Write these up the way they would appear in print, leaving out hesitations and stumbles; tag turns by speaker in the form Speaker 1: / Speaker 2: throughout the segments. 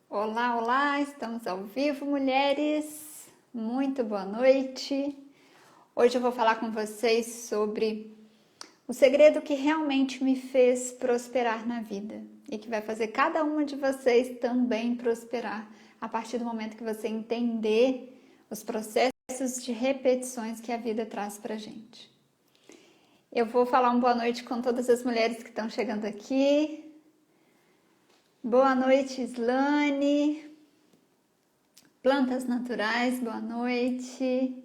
Speaker 1: Olá, olá, estamos ao vivo, mulheres. Muito boa noite. Hoje eu vou falar com vocês sobre o segredo que realmente me fez prosperar na vida e que vai fazer cada uma de vocês também prosperar a partir do momento que você entender os processos de repetições que a vida traz pra gente. Eu vou falar uma boa noite com todas as mulheres que estão chegando aqui. Boa noite, Islane. Plantas naturais, boa noite.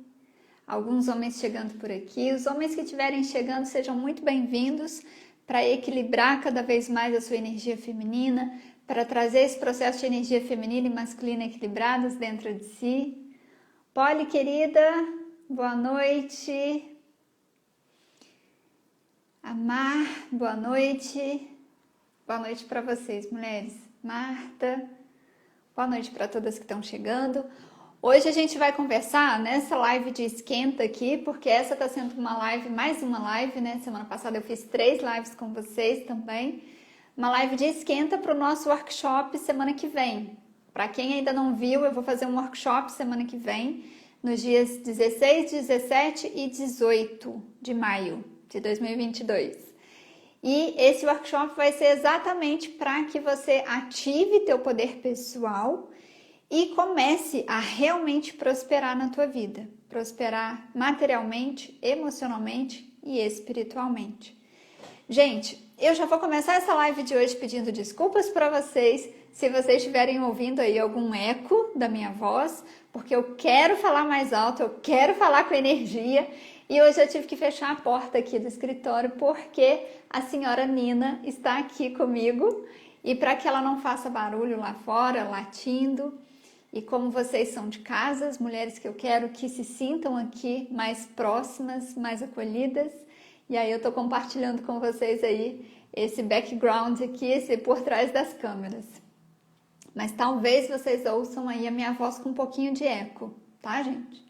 Speaker 1: Alguns homens chegando por aqui. Os homens que estiverem chegando, sejam muito bem-vindos para equilibrar cada vez mais a sua energia feminina, para trazer esse processo de energia feminina e masculina equilibrados dentro de si. Polly, querida, boa noite. Amar, boa noite. Boa noite para vocês, mulheres. Marta, boa noite para todas que estão chegando. Hoje a gente vai conversar nessa live de esquenta aqui, porque essa está sendo uma live, mais uma live, né? Semana passada eu fiz 3 lives com vocês também. Uma live de esquenta para o nosso workshop semana que vem. Para quem ainda não viu, eu vou fazer um workshop semana que vem, nos dias 16, 17 e 18 de maio de 2022. E esse workshop vai ser exatamente para que você ative teu poder pessoal e comece a realmente prosperar na tua vida. Prosperar materialmente, emocionalmente e espiritualmente. Gente, eu já vou começar essa live de hoje pedindo desculpas para vocês se vocês estiverem ouvindo aí algum eco da minha voz, porque eu quero falar mais alto, eu quero falar com energia. E hoje eu tive que fechar a porta aqui do escritório porque a senhora Nina está aqui comigo e para que ela não faça barulho lá fora, latindo. E como vocês são de casa, as mulheres que eu quero que se sintam aqui mais próximas, mais acolhidas. E aí eu tô compartilhando com vocês aí esse background aqui, esse por trás das câmeras. Mas talvez vocês ouçam aí a minha voz com um pouquinho de eco, tá, gente?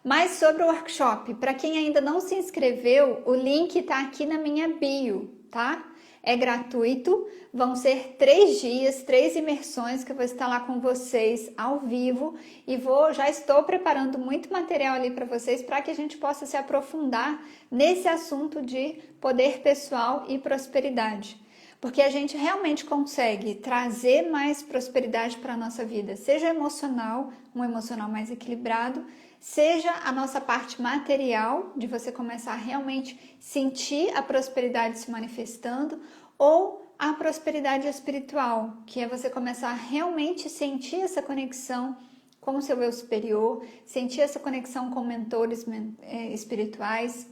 Speaker 1: Mas sobre o workshop, para quem ainda não se inscreveu, o link tá aqui na minha bio, tá? É gratuito, vão ser 3 dias, 3 imersões que eu vou estar lá com vocês ao vivo e já estou preparando muito material ali para vocês para que a gente possa se aprofundar nesse assunto de poder pessoal e prosperidade. Porque a gente realmente consegue trazer mais prosperidade para a nossa vida, seja emocional, um emocional mais equilibrado, seja a nossa parte material, de você começar a realmente sentir a prosperidade se manifestando, ou a prosperidade espiritual, que é você começar a realmente sentir essa conexão com o seu eu superior, sentir essa conexão com mentores espirituais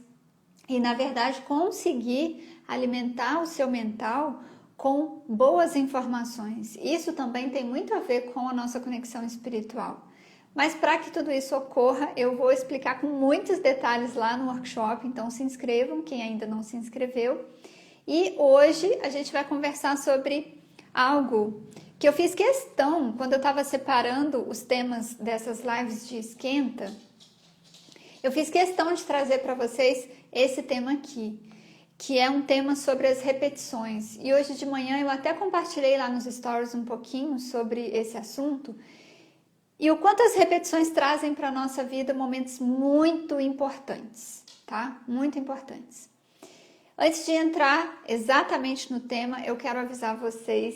Speaker 1: e, na verdade, conseguir alimentar o seu mental com boas informações. Isso também tem muito a ver com a nossa conexão espiritual. Mas para que tudo isso ocorra, eu vou explicar com muitos detalhes lá no workshop, então se inscrevam, quem ainda não se inscreveu. E hoje a gente vai conversar sobre algo que eu fiz questão, quando eu estava separando os temas dessas lives de esquenta, eu fiz questão de trazer para vocês esse tema aqui, que é um tema sobre as repetições. E hoje de manhã eu até compartilhei lá nos stories um pouquinho sobre esse assunto, e o quanto as repetições trazem para a nossa vida momentos muito importantes, tá? Muito importantes. Antes de entrar exatamente no tema, eu quero avisar vocês,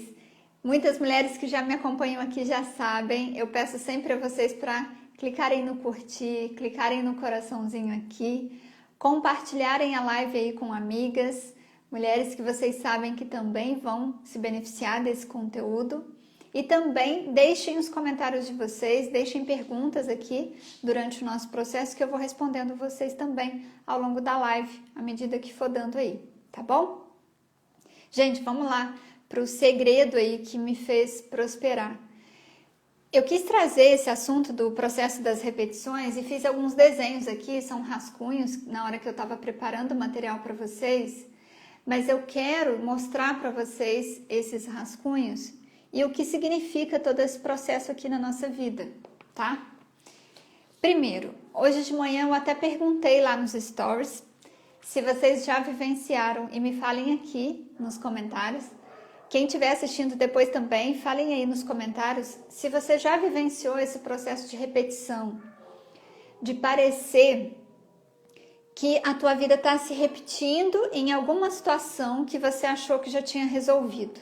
Speaker 1: muitas mulheres que já me acompanham aqui já sabem, eu peço sempre a vocês para clicarem no curtir, clicarem no coraçãozinho aqui, compartilharem a live aí com amigas, mulheres que vocês sabem que também vão se beneficiar desse conteúdo. E também deixem os comentários de vocês, deixem perguntas aqui durante o nosso processo que eu vou respondendo vocês também ao longo da live, à medida que for dando aí, tá bom? Gente, vamos lá para o segredo aí que me fez prosperar. Eu quis trazer esse assunto do processo das repetições e fiz alguns desenhos aqui, são rascunhos na hora que eu estava preparando o material para vocês, mas eu quero mostrar para vocês esses rascunhos e o que significa todo esse processo aqui na nossa vida, tá? Primeiro, hoje de manhã eu até perguntei lá nos stories se vocês já vivenciaram e me falem aqui nos comentários Quem estiver assistindo depois também, falem aí nos comentários se você já vivenciou esse processo de repetição, de parecer que a tua vida está se repetindo em alguma situação que você achou que já tinha resolvido.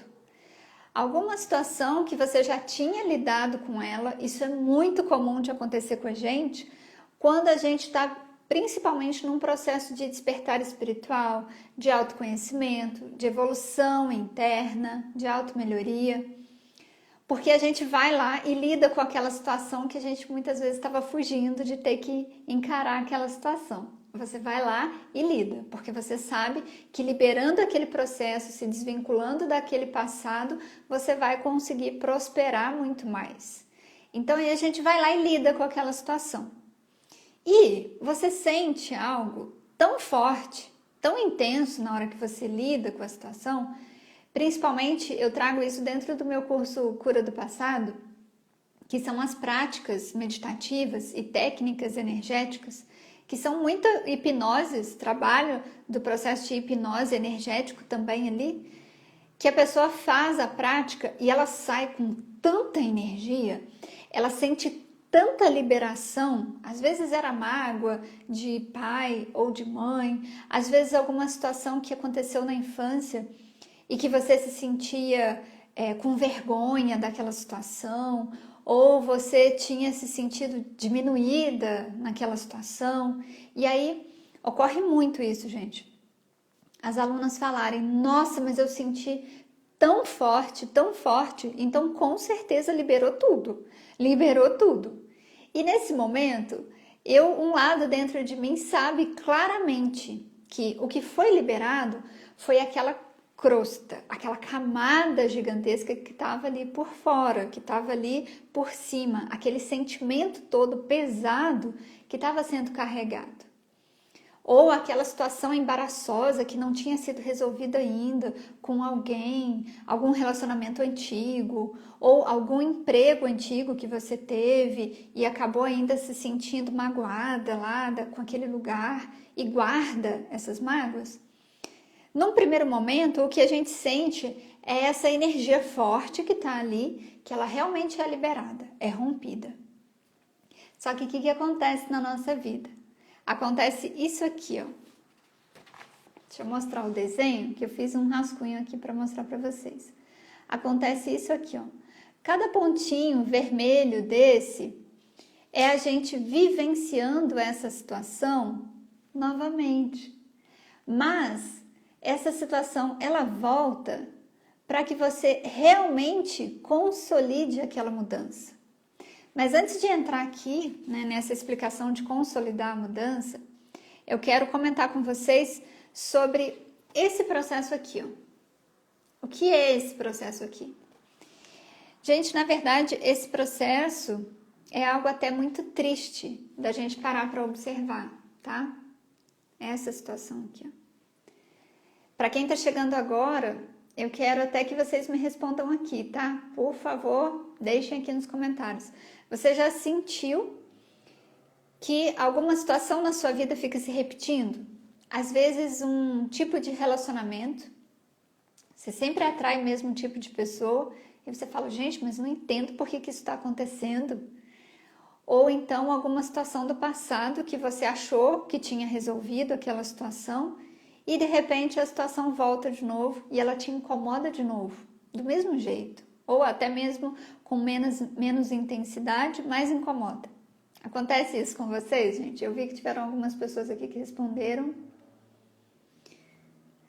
Speaker 1: Alguma situação que você já tinha lidado com ela, isso é muito comum de acontecer com a gente, quando a gente está principalmente num processo de despertar espiritual, de autoconhecimento, de evolução interna, de automelhoria. Porque a gente vai lá e lida com aquela situação que a gente muitas vezes estava fugindo de ter que encarar aquela situação. Você vai lá e lida, porque você sabe que liberando aquele processo, se desvinculando daquele passado, você vai conseguir prosperar muito mais. Então aí a gente vai lá e lida com aquela situação. E você sente algo tão forte, tão intenso na hora que você lida com a situação, principalmente eu trago isso dentro do meu curso Cura do Passado, que são as práticas meditativas e técnicas energéticas, que são muita hipnoses, trabalho do processo de hipnose energético também ali, que a pessoa faz a prática e ela sai com tanta energia, ela sente tanta liberação, às vezes era mágoa de pai ou de mãe, às vezes alguma situação que aconteceu na infância e que você se sentia com vergonha daquela situação, ou você tinha se sentido diminuída naquela situação. E aí ocorre muito isso, gente. As alunas falarem, nossa, mas eu senti tão forte, então com certeza liberou tudo. Liberou tudo. E nesse momento, um lado dentro de mim sabe claramente que o que foi liberado foi aquela crosta, aquela camada gigantesca que estava ali por fora, que estava ali por cima, aquele sentimento todo pesado que estava sendo carregado. Ou aquela situação embaraçosa que não tinha sido resolvida ainda com alguém, algum relacionamento antigo, ou algum emprego antigo que você teve e acabou ainda se sentindo magoada lá com aquele lugar e guarda essas mágoas. Num primeiro momento, o que a gente sente é essa energia forte que está ali, que ela realmente é liberada, é rompida. Só que o que acontece na nossa vida? Acontece isso aqui, ó. Deixa eu mostrar o desenho, que eu fiz um rascunho aqui para mostrar para vocês. Acontece isso aqui, ó. Cada pontinho vermelho desse é a gente vivenciando essa situação novamente. Mas essa situação, ela volta para que você realmente consolide aquela mudança. Mas antes de entrar aqui, né, nessa explicação de consolidar a mudança, eu quero comentar com vocês sobre esse processo aqui, ó. O que é esse processo aqui? Gente, na verdade, esse processo é algo até muito triste da gente parar para observar, tá? Essa situação aqui, ó. Para quem está chegando agora, eu quero até que vocês me respondam aqui, tá? Por favor, deixem aqui nos comentários. Você já sentiu que alguma situação na sua vida fica se repetindo? Às vezes um tipo de relacionamento, você sempre atrai o mesmo tipo de pessoa e você fala, gente, mas não entendo por que isso está acontecendo. Ou então alguma situação do passado que você achou que tinha resolvido aquela situação e de repente a situação volta de novo e ela te incomoda de novo, do mesmo jeito. Ou até mesmo com menos intensidade, mas incomoda. Acontece isso com vocês, gente? Eu vi que tiveram algumas pessoas aqui que responderam.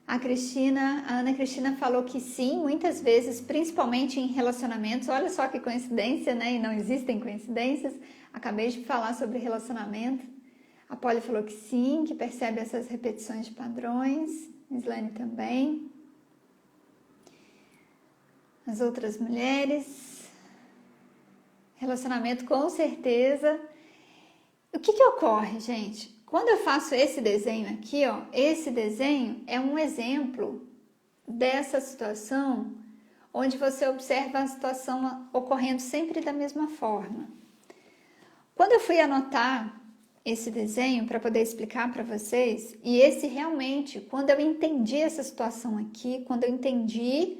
Speaker 1: A Ana Cristina falou que sim, muitas vezes, principalmente em relacionamentos. Olha só que coincidência, né? E não existem coincidências. Acabei de falar sobre relacionamento. A Polly falou que sim, que percebe essas repetições de padrões. Islane também. As outras mulheres. Relacionamento com certeza. O que ocorre, gente? Quando eu faço esse desenho aqui, ó, esse desenho é um exemplo dessa situação onde você observa a situação ocorrendo sempre da mesma forma. Quando eu fui anotar esse desenho para poder explicar para vocês, e esse realmente, quando eu entendi essa situação aqui, quando eu entendi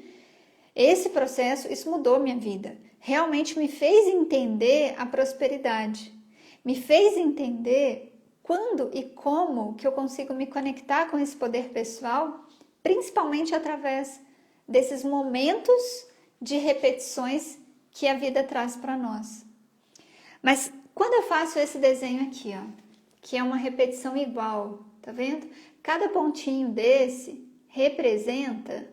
Speaker 1: Esse processo, isso mudou minha vida. Realmente me fez entender a prosperidade. Me fez entender quando e como que eu consigo me conectar com esse poder pessoal, principalmente através desses momentos de repetições que a vida traz para nós. Mas quando eu faço esse desenho aqui, ó, que é uma repetição igual, tá vendo? Cada pontinho desse representa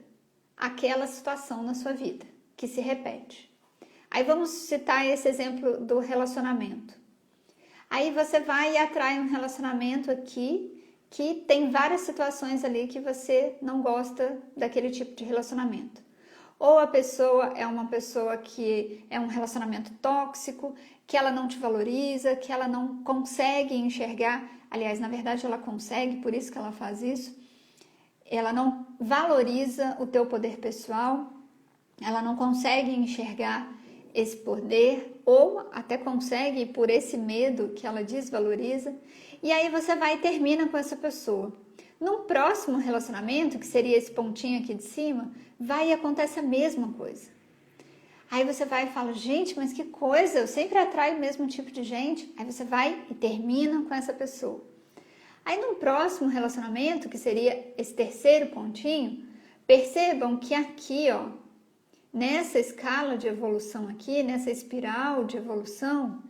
Speaker 1: aquela situação na sua vida que se repete. Aí vamos citar esse exemplo do relacionamento. Aí você vai e atrai um relacionamento aqui que tem várias situações ali que você não gosta daquele tipo de relacionamento. Ou a pessoa é uma pessoa que é um relacionamento tóxico, que ela não te valoriza, que ela não consegue enxergar. Aliás, na verdade ela consegue, por isso que ela faz isso. Ela não valoriza o teu poder pessoal, ela não consegue enxergar esse poder, ou até consegue por esse medo que ela desvaloriza. E aí você vai e termina com essa pessoa. Num próximo relacionamento, que seria esse pontinho aqui de cima, vai e acontece a mesma coisa. Aí você vai e fala, gente, mas que coisa, eu sempre atraio o mesmo tipo de gente. Aí você vai e termina com essa pessoa. Aí num próximo relacionamento, que seria esse terceiro pontinho, percebam que aqui, ó, nessa escala de evolução aqui, nessa espiral de evolução,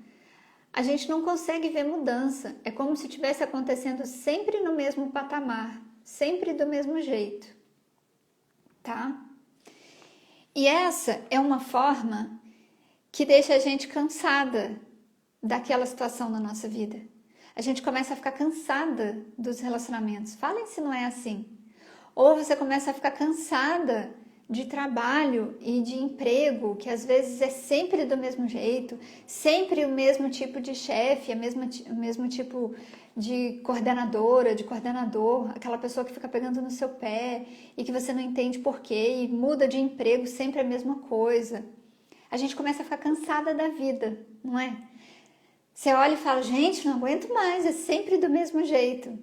Speaker 1: a gente não consegue ver mudança. É como se estivesse acontecendo sempre no mesmo patamar, sempre do mesmo jeito, tá? E essa é uma forma que deixa a gente cansada daquela situação na nossa vida. A gente começa a ficar cansada dos relacionamentos. Falem se não é assim. Ou você começa a ficar cansada de trabalho e de emprego, que às vezes é sempre do mesmo jeito, sempre o mesmo tipo de chefe, o mesmo tipo de coordenadora, de coordenador, aquela pessoa que fica pegando no seu pé e que você não entende por quê e muda de emprego, sempre a mesma coisa. A gente começa a ficar cansada da vida, não é? Você olha e fala, gente, não aguento mais, é sempre do mesmo jeito.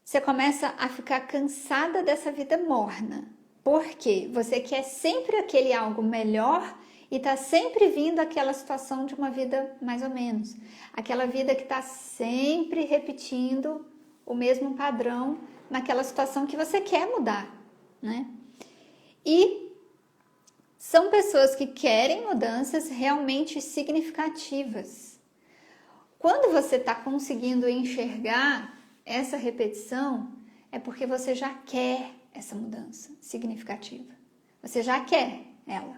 Speaker 1: Você começa a ficar cansada dessa vida morna. Porque você quer sempre aquele algo melhor e está sempre vindo aquela situação de uma vida mais ou menos. Aquela vida que está sempre repetindo o mesmo padrão naquela situação que você quer mudar, né? E são pessoas que querem mudanças realmente significativas. Quando você está conseguindo enxergar essa repetição, é porque você já quer essa mudança significativa. Você já quer ela.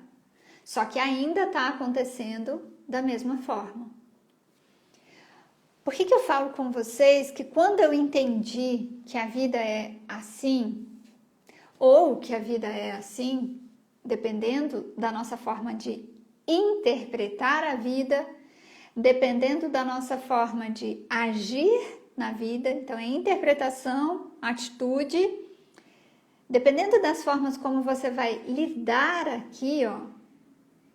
Speaker 1: Só que ainda está acontecendo da mesma forma. Por que eu falo com vocês que quando eu entendi que a vida é assim, ou que a vida é assim, dependendo da nossa forma de interpretar a vida, dependendo da nossa forma de agir na vida, então é interpretação, atitude. Dependendo das formas como você vai lidar aqui, ó,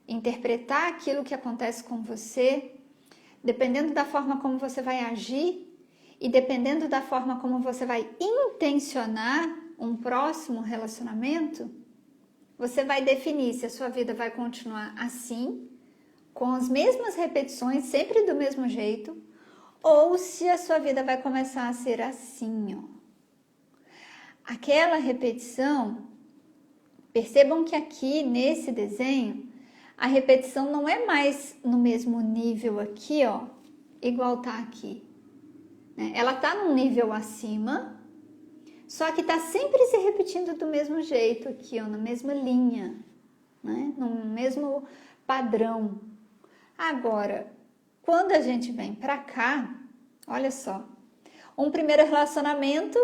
Speaker 1: interpretar aquilo que acontece com você, dependendo da forma como você vai agir e dependendo da forma como você vai intencionar um próximo relacionamento, você vai definir se a sua vida vai continuar assim, com as mesmas repetições, sempre do mesmo jeito, ou se a sua vida vai começar a ser assim, ó. Aquela repetição, percebam que aqui nesse desenho, a repetição não é mais no mesmo nível aqui, ó, igual tá aqui. Né? Ela tá num nível acima, só que tá sempre se repetindo do mesmo jeito aqui, ó, na mesma linha, né? No mesmo padrão. Agora, quando a gente vem pra cá, olha só, um primeiro relacionamento,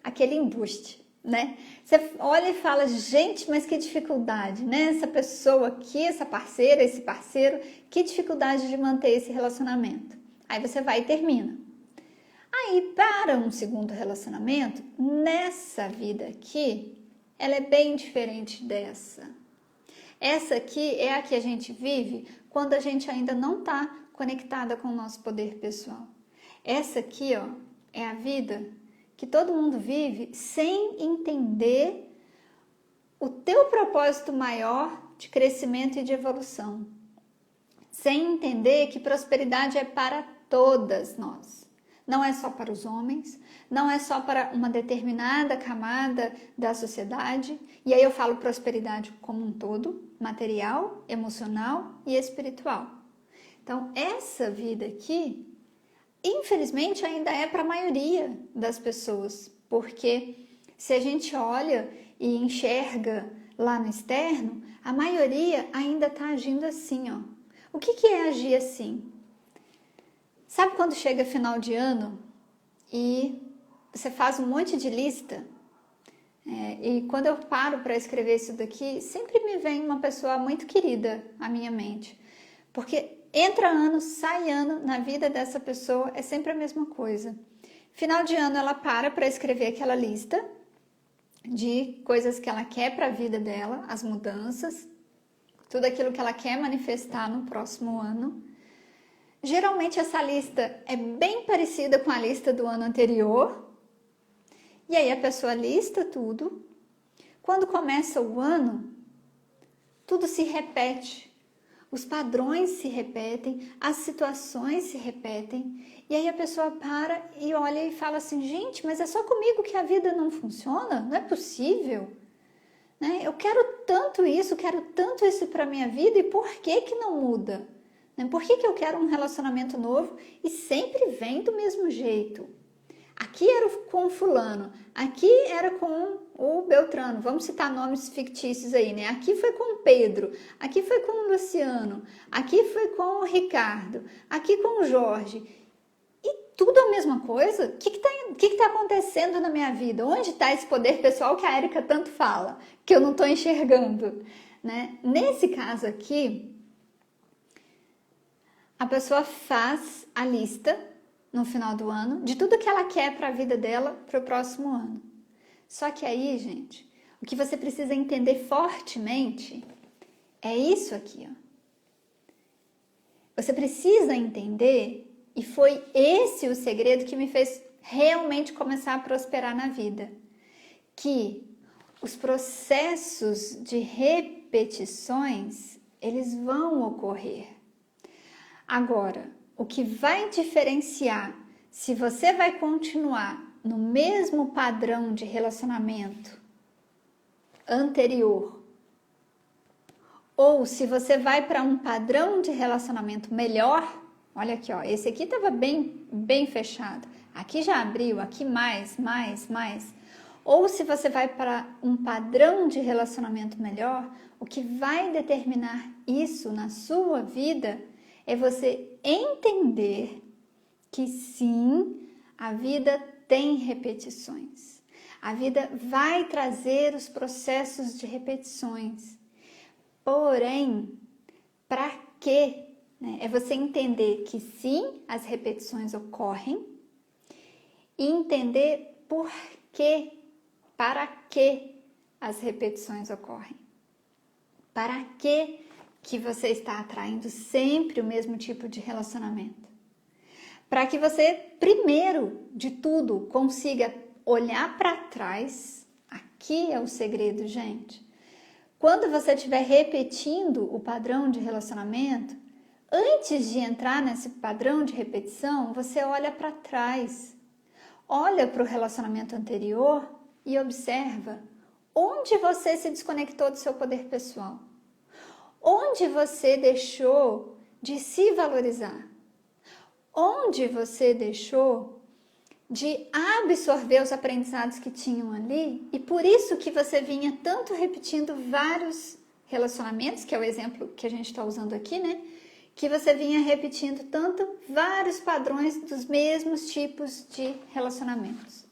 Speaker 1: aquele embuste, né? Você olha e fala, gente, mas que dificuldade, né? Essa pessoa aqui, essa parceira, esse parceiro, que dificuldade de manter esse relacionamento. Aí você vai e termina. Aí, para um segundo relacionamento, nessa vida aqui, ela é bem diferente dessa. Essa aqui é a que a gente vive quando a gente ainda não está conectada com o nosso poder pessoal. Essa aqui, ó, é a vida que todo mundo vive sem entender o teu propósito maior de crescimento e de evolução, sem entender que prosperidade é para todas nós. Não é só para os homens, não é só para uma determinada camada da sociedade, e aí eu falo prosperidade como um todo, material, emocional e espiritual. Então, essa vida aqui, infelizmente, ainda é para a maioria das pessoas, porque se a gente olha e enxerga lá no externo, a maioria ainda está agindo assim, ó. O que é agir assim? Sabe quando chega final de ano e você faz um monte de lista? E quando eu paro para escrever isso daqui, sempre me vem uma pessoa muito querida à minha mente. Porque entra ano, sai ano, na vida dessa pessoa é sempre a mesma coisa. Final de ano ela para escrever aquela lista de coisas que ela quer para a vida dela, as mudanças, tudo aquilo que ela quer manifestar no próximo ano. Geralmente essa lista é bem parecida com a lista do ano anterior. E aí a pessoa lista tudo. Quando começa o ano, tudo se repete. Os padrões se repetem, as situações se repetem. E aí a pessoa para e olha e fala assim, gente, mas é só comigo que a vida não funciona? Não é possível? Né? Eu quero tanto isso para a minha vida e por que que não muda? Por que eu quero um relacionamento novo e sempre vem do mesmo jeito? Aqui era com o fulano, aqui era com o Beltrano, vamos citar nomes fictícios aí, né? Aqui foi com o Pedro, aqui foi com o Luciano, aqui foi com o Ricardo, aqui com o Jorge. E tudo a mesma coisa? O que tá acontecendo na minha vida? Onde está esse poder pessoal que a Érica tanto fala, que eu não estou enxergando? Né? Nesse caso aqui, a pessoa faz a lista no final do ano de tudo que ela quer para a vida dela para o próximo ano. Só que aí, gente, o que você precisa entender fortemente é isso aqui, ó. Você precisa entender, e foi esse o segredo que me fez realmente começar a prosperar na vida, que os processos de repetições, eles vão ocorrer. Agora, o que vai diferenciar se você vai continuar no mesmo padrão de relacionamento anterior ou se você vai para um padrão de relacionamento melhor, olha aqui, ó, esse aqui estava bem fechado, aqui já abriu, aqui mais, ou se você vai para um padrão de relacionamento melhor, o que vai determinar isso na sua vida é você entender que sim, a vida tem repetições. A vida vai trazer os processos de repetições. Porém, para quê? É você entender que sim, as repetições ocorrem e entender por quê, para que as repetições ocorrem. Para que você está atraindo sempre o mesmo tipo de relacionamento. Para que você, primeiro de tudo, consiga olhar para trás. Aqui é o segredo, gente. Quando você estiver repetindo o padrão de relacionamento, antes de entrar nesse padrão de repetição, você olha para trás. Olha para o relacionamento anterior e observa onde você se desconectou do seu poder pessoal. Onde você deixou de se valorizar? Onde você deixou de absorver os aprendizados que tinham ali e por isso que você vinha tanto repetindo vários relacionamentos, que é o exemplo que a gente está usando aqui, né? Que você vinha repetindo tanto vários padrões dos mesmos tipos de relacionamentos.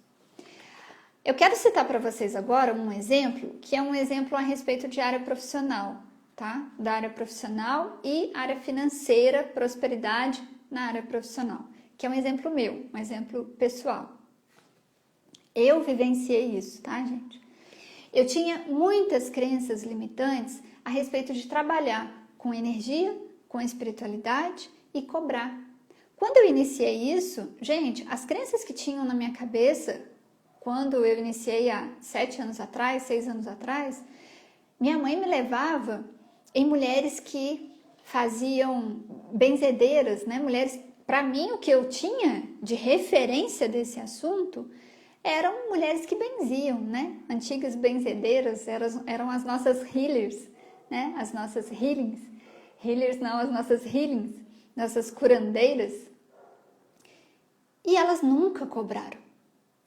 Speaker 1: Eu quero citar para vocês agora um exemplo, que é um exemplo a respeito de área profissional. Tá? Da área profissional e área financeira, prosperidade na área profissional, que é um exemplo meu, um exemplo pessoal. Eu vivenciei isso, tá, gente? Eu tinha muitas crenças limitantes a respeito de trabalhar com energia, com espiritualidade e cobrar. Quando eu iniciei isso, gente, as crenças que tinham na minha cabeça, quando eu iniciei há 7 anos atrás, 6 anos atrás, Minha mãe me levava em mulheres que faziam benzedeiras, né? Mulheres, para mim, o que eu tinha de referência desse assunto eram mulheres que benziam, né? Antigas benzedeiras eram as nossas healers, né? As nossas healings. Healers não, as nossas healings, nossas curandeiras. E elas nunca cobraram.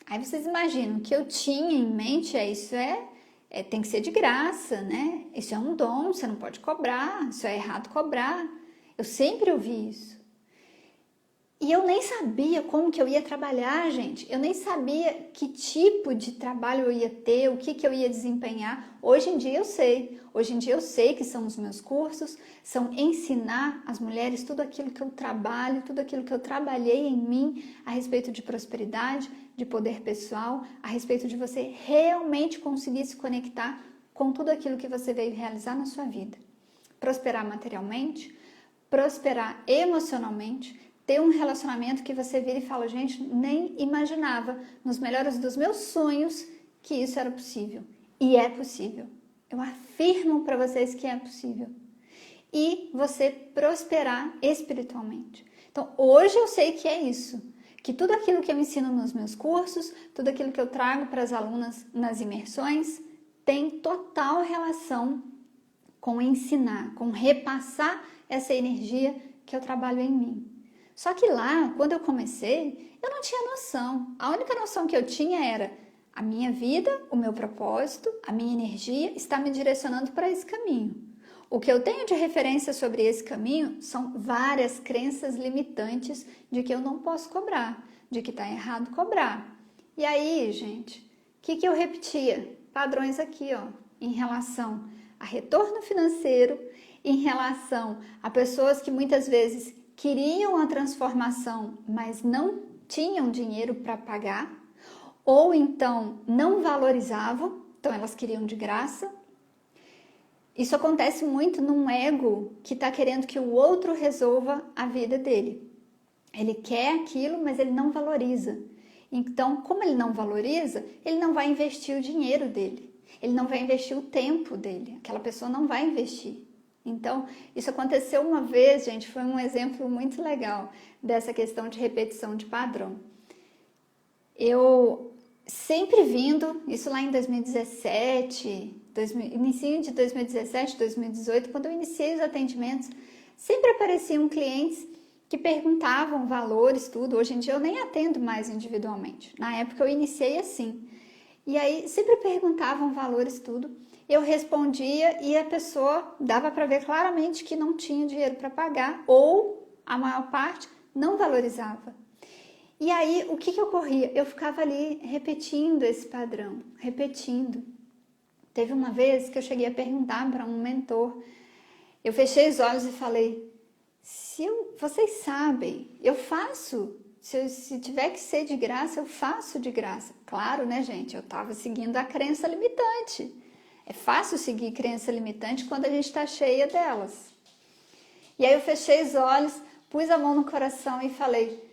Speaker 1: Aí vocês imaginam que eu tinha em mente, tem que ser de graça, né? Isso é um dom, você não pode cobrar, isso é errado cobrar. Eu sempre ouvi isso. E eu nem sabia como que eu ia trabalhar, gente. Eu nem sabia que tipo de trabalho eu ia ter, o que eu ia desempenhar. Hoje em dia eu sei. Hoje em dia eu sei que são os meus cursos, são ensinar as mulheres tudo aquilo que eu trabalho, tudo aquilo que eu trabalhei em mim a respeito de prosperidade, de poder pessoal, a respeito de você realmente conseguir se conectar com tudo aquilo que você veio realizar na sua vida. Prosperar materialmente, prosperar emocionalmente, ter um relacionamento que você vira e fala, gente, nem imaginava nos melhores dos meus sonhos que isso era possível. E é possível. Eu afirmo para vocês que é possível. E você prosperar espiritualmente. Então, hoje eu sei que é isso. Que tudo aquilo que eu ensino nos meus cursos, tudo aquilo que eu trago para as alunas nas imersões, tem total relação com ensinar, com repassar essa energia que eu trabalho em mim. Só que lá, quando eu comecei, eu não tinha noção. A única noção que eu tinha era a minha vida, o meu propósito, a minha energia está me direcionando para esse caminho. O que eu tenho de referência sobre esse caminho são várias crenças limitantes de que eu não posso cobrar, de que está errado cobrar. E aí, gente, o que eu repetia? Padrões aqui, ó, em relação a retorno financeiro, em relação a pessoas que muitas vezes queriam a transformação, mas não tinham dinheiro para pagar, ou então não valorizavam, então elas queriam de graça. Isso acontece muito num ego que está querendo que o outro resolva a vida dele. Ele quer aquilo, mas ele não valoriza. Então, como ele não valoriza, ele não vai investir o dinheiro dele. Ele não vai investir o tempo dele. Aquela pessoa não vai investir. Então, isso aconteceu uma vez, gente, foi um exemplo muito legal dessa questão de repetição de padrão. Eu sempre vindo, isso lá em 2017, início de 2017, 2018, quando eu iniciei os atendimentos, sempre apareciam clientes que perguntavam valores, tudo. Hoje em dia eu nem atendo mais individualmente. Na época eu iniciei assim. E aí sempre perguntavam valores, tudo. Eu respondia e a pessoa dava para ver claramente que não tinha dinheiro para pagar ou a maior parte não valorizava. E aí o que ocorria? Eu ficava ali repetindo esse padrão, repetindo. Teve uma vez que eu cheguei a perguntar para um mentor, eu fechei os olhos e falei, vocês sabem, eu faço, se tiver que ser de graça, eu faço de graça. Claro, né, gente? Eu estava seguindo a crença limitante. É fácil seguir crença limitante quando a gente está cheia delas. E aí eu fechei os olhos, pus a mão no coração e falei,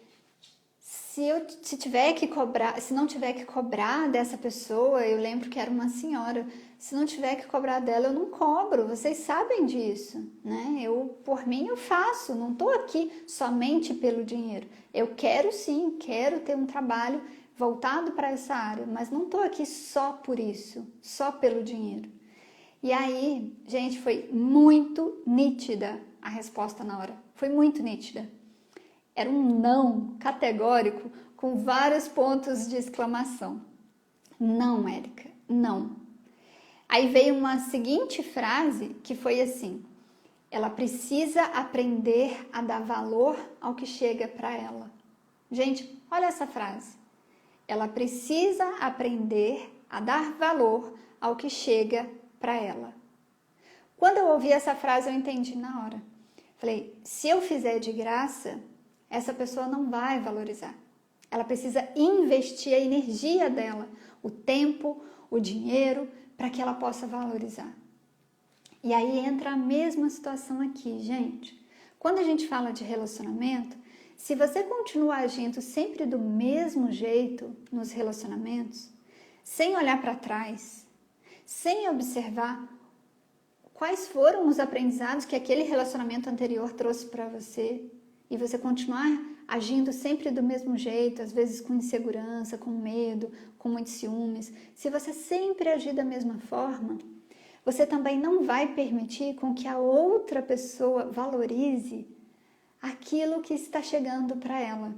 Speaker 1: se tiver que cobrar, se não tiver que cobrar dessa pessoa, eu lembro que era uma senhora, se não tiver que cobrar dela, eu não cobro, vocês sabem disso, né? Por mim, eu faço, não estou aqui somente pelo dinheiro. Eu quero sim, quero ter um trabalho voltado para essa área, mas não estou aqui só por isso, só pelo dinheiro. E aí, gente, foi muito nítida a resposta na hora, foi muito nítida. Era um não categórico com vários pontos de exclamação. Não, Érica, não. Aí veio uma seguinte frase que foi assim, ela precisa aprender a dar valor ao que chega para ela. Gente, olha essa frase. Ela precisa aprender a dar valor ao que chega para ela. Quando eu ouvi essa frase, eu entendi na hora. Falei, se eu fizer de graça, essa pessoa não vai valorizar. Ela precisa investir a energia dela, o tempo, o dinheiro, para que ela possa valorizar. E aí entra a mesma situação aqui, gente. Quando a gente fala de relacionamento, se você continua agindo sempre do mesmo jeito nos relacionamentos, sem olhar para trás, sem observar quais foram os aprendizados que aquele relacionamento anterior trouxe para você e você continuar agindo sempre do mesmo jeito, às vezes com insegurança, com medo, com muitos ciúmes. Se você sempre agir da mesma forma, você também não vai permitir com que a outra pessoa valorize aquilo que está chegando para ela.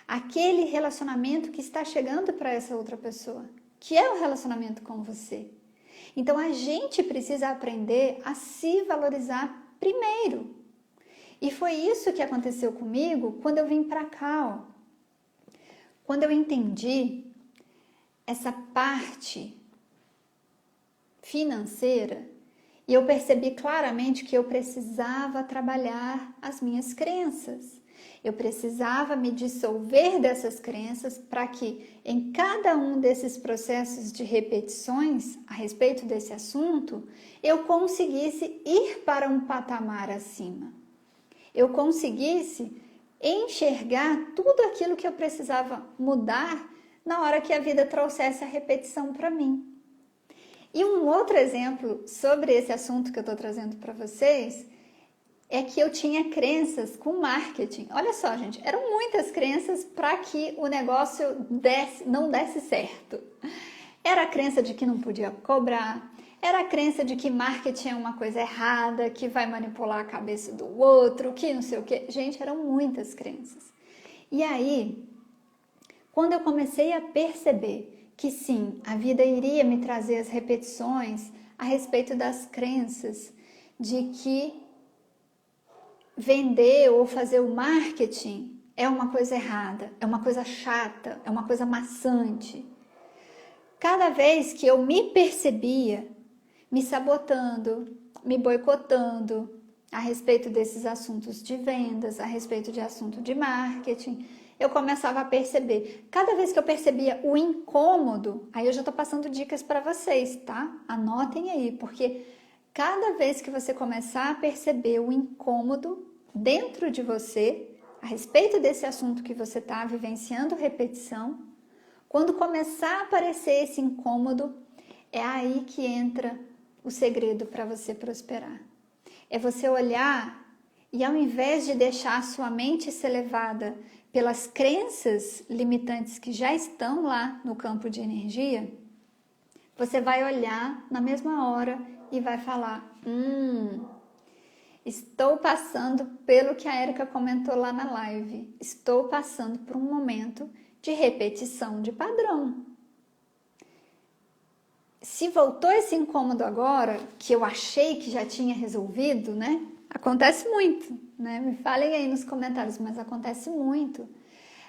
Speaker 1: Aquele relacionamento que está chegando para essa outra pessoa, que é o relacionamento com você. Então a gente precisa aprender a se valorizar primeiro. E foi isso que aconteceu comigo quando eu vim para cá. Quando eu entendi essa parte financeira e eu percebi claramente que eu precisava trabalhar as minhas crenças. Eu precisava me dissolver dessas crenças para que em cada um desses processos de repetições a respeito desse assunto, eu conseguisse ir para um patamar acima. Eu conseguisse enxergar tudo aquilo que eu precisava mudar na hora que a vida trouxesse a repetição para mim. E um outro exemplo sobre esse assunto que eu estou trazendo para vocês é que eu tinha crenças com marketing. Olha só, gente, eram muitas crenças para que o negócio não desse certo. Era a crença de que não podia cobrar, era a crença de que marketing é uma coisa errada, que vai manipular a cabeça do outro, que não sei o quê. Gente, eram muitas crenças. E aí, quando eu comecei a perceber que sim, a vida iria me trazer as repetições a respeito das crenças de que vender ou fazer o marketing é uma coisa errada, é uma coisa chata, é uma coisa maçante. Cada vez que eu me percebia me sabotando, me boicotando a respeito desses assuntos de vendas, a respeito de assunto de marketing, eu começava a perceber. Cada vez que eu percebia o incômodo, aí eu já estou passando dicas para vocês, tá? Anotem aí, porque cada vez que você começar a perceber o incômodo dentro de você, a respeito desse assunto que você está vivenciando repetição, quando começar a aparecer esse incômodo, é aí que entra o segredo para você prosperar. É você olhar e ao invés de deixar a sua mente ser levada pelas crenças limitantes que já estão lá no campo de energia, você vai olhar na mesma hora e vai falar, estou passando pelo que a Érica comentou lá na live. Estou passando por um momento de repetição de padrão. Se voltou esse incômodo agora, que eu achei que já tinha resolvido, né? Acontece muito, né? Me falem aí nos comentários, mas acontece muito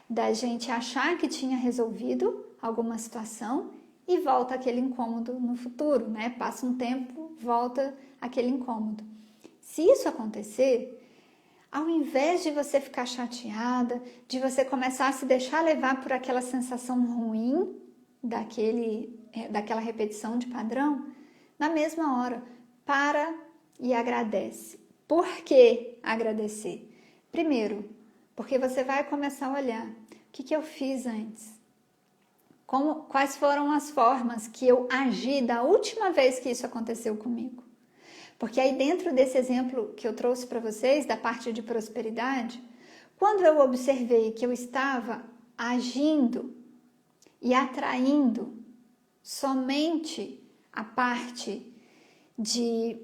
Speaker 1: da gente achar que tinha resolvido alguma situação e volta aquele incômodo no futuro, né? Passa um tempo, volta aquele incômodo. Se isso acontecer, ao invés de você ficar chateada, de você começar a se deixar levar por aquela sensação ruim daquela repetição de padrão, na mesma hora, para e agradece. Por que agradecer? Primeiro, porque você vai começar a olhar o que eu fiz antes. Quais foram as formas que eu agi da última vez que isso aconteceu comigo? Porque aí dentro desse exemplo que eu trouxe para vocês, da parte de prosperidade, quando eu observei que eu estava agindo e atraindo somente a parte de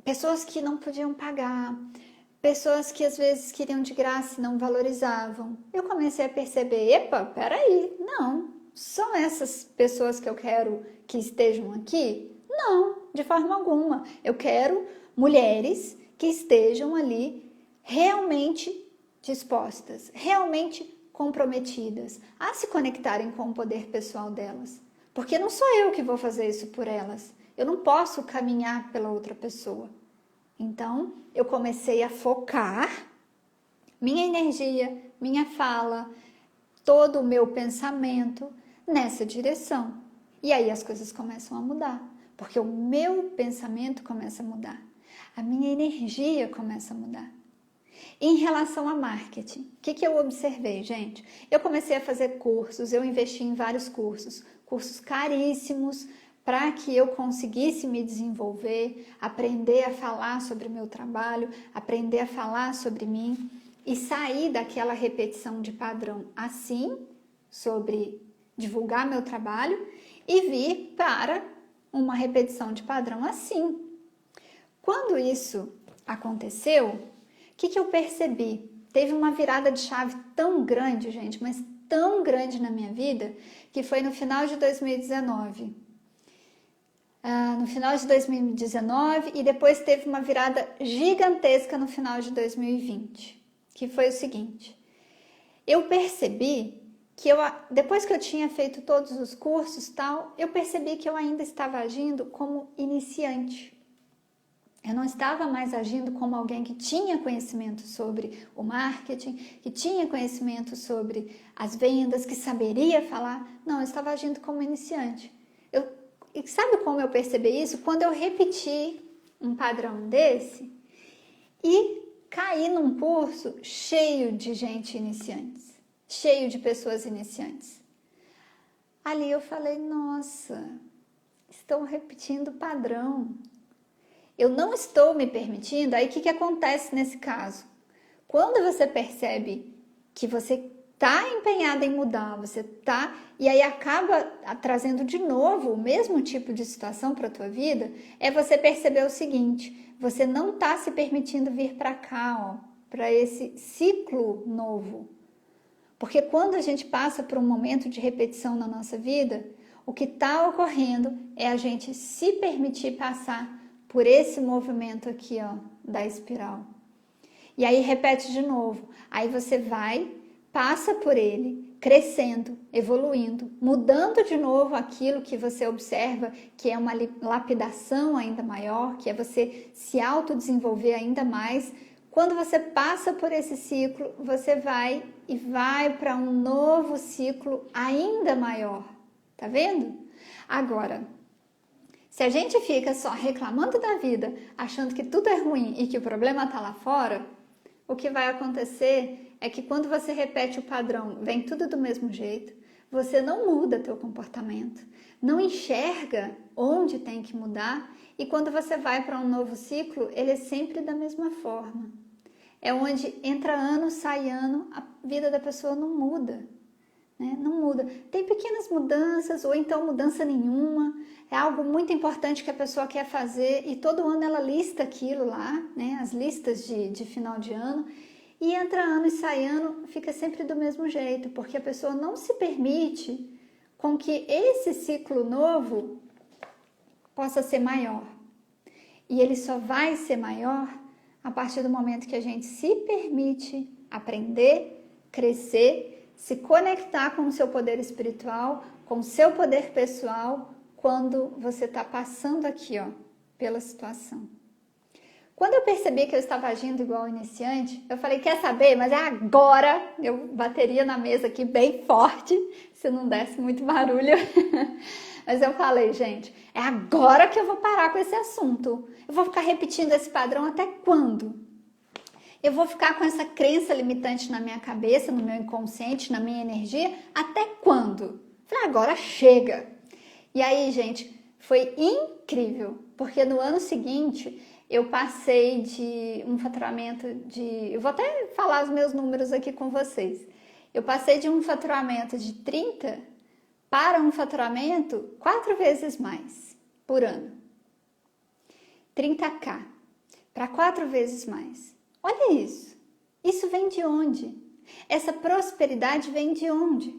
Speaker 1: pessoas que não podiam pagar, pessoas que às vezes queriam de graça e não valorizavam, eu comecei a perceber, epa, peraí, não, são essas pessoas que eu quero que estejam aqui? Não, de forma alguma. Eu quero mulheres que estejam ali realmente dispostas, realmente comprometidas a se conectarem com o poder pessoal delas. Porque não sou eu que vou fazer isso por elas. Eu não posso caminhar pela outra pessoa. Então, eu comecei a focar minha energia, minha fala, todo o meu pensamento nessa direção. E aí as coisas começam a mudar. Porque o meu pensamento começa a mudar. A minha energia começa a mudar. Em relação a marketing, o que eu observei, gente? Eu comecei a fazer cursos, eu investi em vários cursos caríssimos para que eu conseguisse me desenvolver, aprender a falar sobre o meu trabalho, aprender a falar sobre mim e sair daquela repetição de padrão assim, sobre divulgar meu trabalho, e vir para uma repetição de padrão assim. Quando isso aconteceu, o que eu percebi? Teve uma virada de chave tão grande, gente, mas tão grande na minha vida, que foi no final de 2019. No final de 2019 e depois teve uma virada gigantesca no final de 2020, que foi o seguinte: eu percebi que depois que eu tinha feito todos os cursos tal, eu percebi que eu ainda estava agindo como iniciante. Eu não estava mais agindo como alguém que tinha conhecimento sobre o marketing, que tinha conhecimento sobre as vendas, que saberia falar. Não, eu estava agindo como iniciante. E sabe como eu percebi isso? Quando eu repeti um padrão desse e caí num curso cheio de gente iniciantes, cheio de pessoas iniciantes. Ali eu falei, nossa, estou repetindo o padrão. Eu não estou me permitindo. Aí o que acontece nesse caso? Quando você percebe que você está empenhada em mudar, e aí acaba trazendo de novo o mesmo tipo de situação para a tua vida, é você perceber o seguinte: você não está se permitindo vir para cá, para esse ciclo novo. Porque quando a gente passa por um momento de repetição na nossa vida, o que está ocorrendo é a gente se permitir passar por esse movimento aqui, da espiral. E aí repete de novo. Aí você vai, passa por ele, crescendo, evoluindo, mudando de novo aquilo que você observa, que é uma lapidação ainda maior, que é você se autodesenvolver ainda mais. Quando você passa por esse ciclo, você vai para um novo ciclo ainda maior. Tá vendo? Agora, se a gente fica só reclamando da vida, achando que tudo é ruim e que o problema está lá fora, o que vai acontecer é que quando você repete o padrão, vem tudo do mesmo jeito, você não muda teu comportamento, não enxerga onde tem que mudar, e quando você vai para um novo ciclo, ele é sempre da mesma forma. É onde entra ano, sai ano, a vida da pessoa não muda. Não muda. Tem pequenas mudanças ou então mudança nenhuma. É algo muito importante que a pessoa quer fazer e todo ano ela lista aquilo lá, as listas de final de ano. E entra ano e sai ano, fica sempre do mesmo jeito, porque a pessoa não se permite com que esse ciclo novo possa ser maior. E ele só vai ser maior a partir do momento que a gente se permite aprender, crescer, se conectar com o seu poder espiritual, com o seu poder pessoal, quando você está passando aqui, pela situação. Quando eu percebi que eu estava agindo igual iniciante, eu falei, quer saber? Mas é agora. Eu bateria na mesa aqui bem forte, se não desse muito barulho. Mas eu falei, gente, é agora que eu vou parar com esse assunto. Eu vou ficar repetindo esse padrão até quando? Eu vou ficar com essa crença limitante na minha cabeça, no meu inconsciente, na minha energia, até quando? Falei, agora chega. E aí, gente, foi incrível, porque no ano seguinte eu passei de um faturamento eu vou até falar os meus números aqui com vocês. Eu passei de um faturamento de 30 para um faturamento 4 vezes mais por ano. 30.000 para 4 vezes mais. Olha isso. Isso vem de onde? Essa prosperidade vem de onde?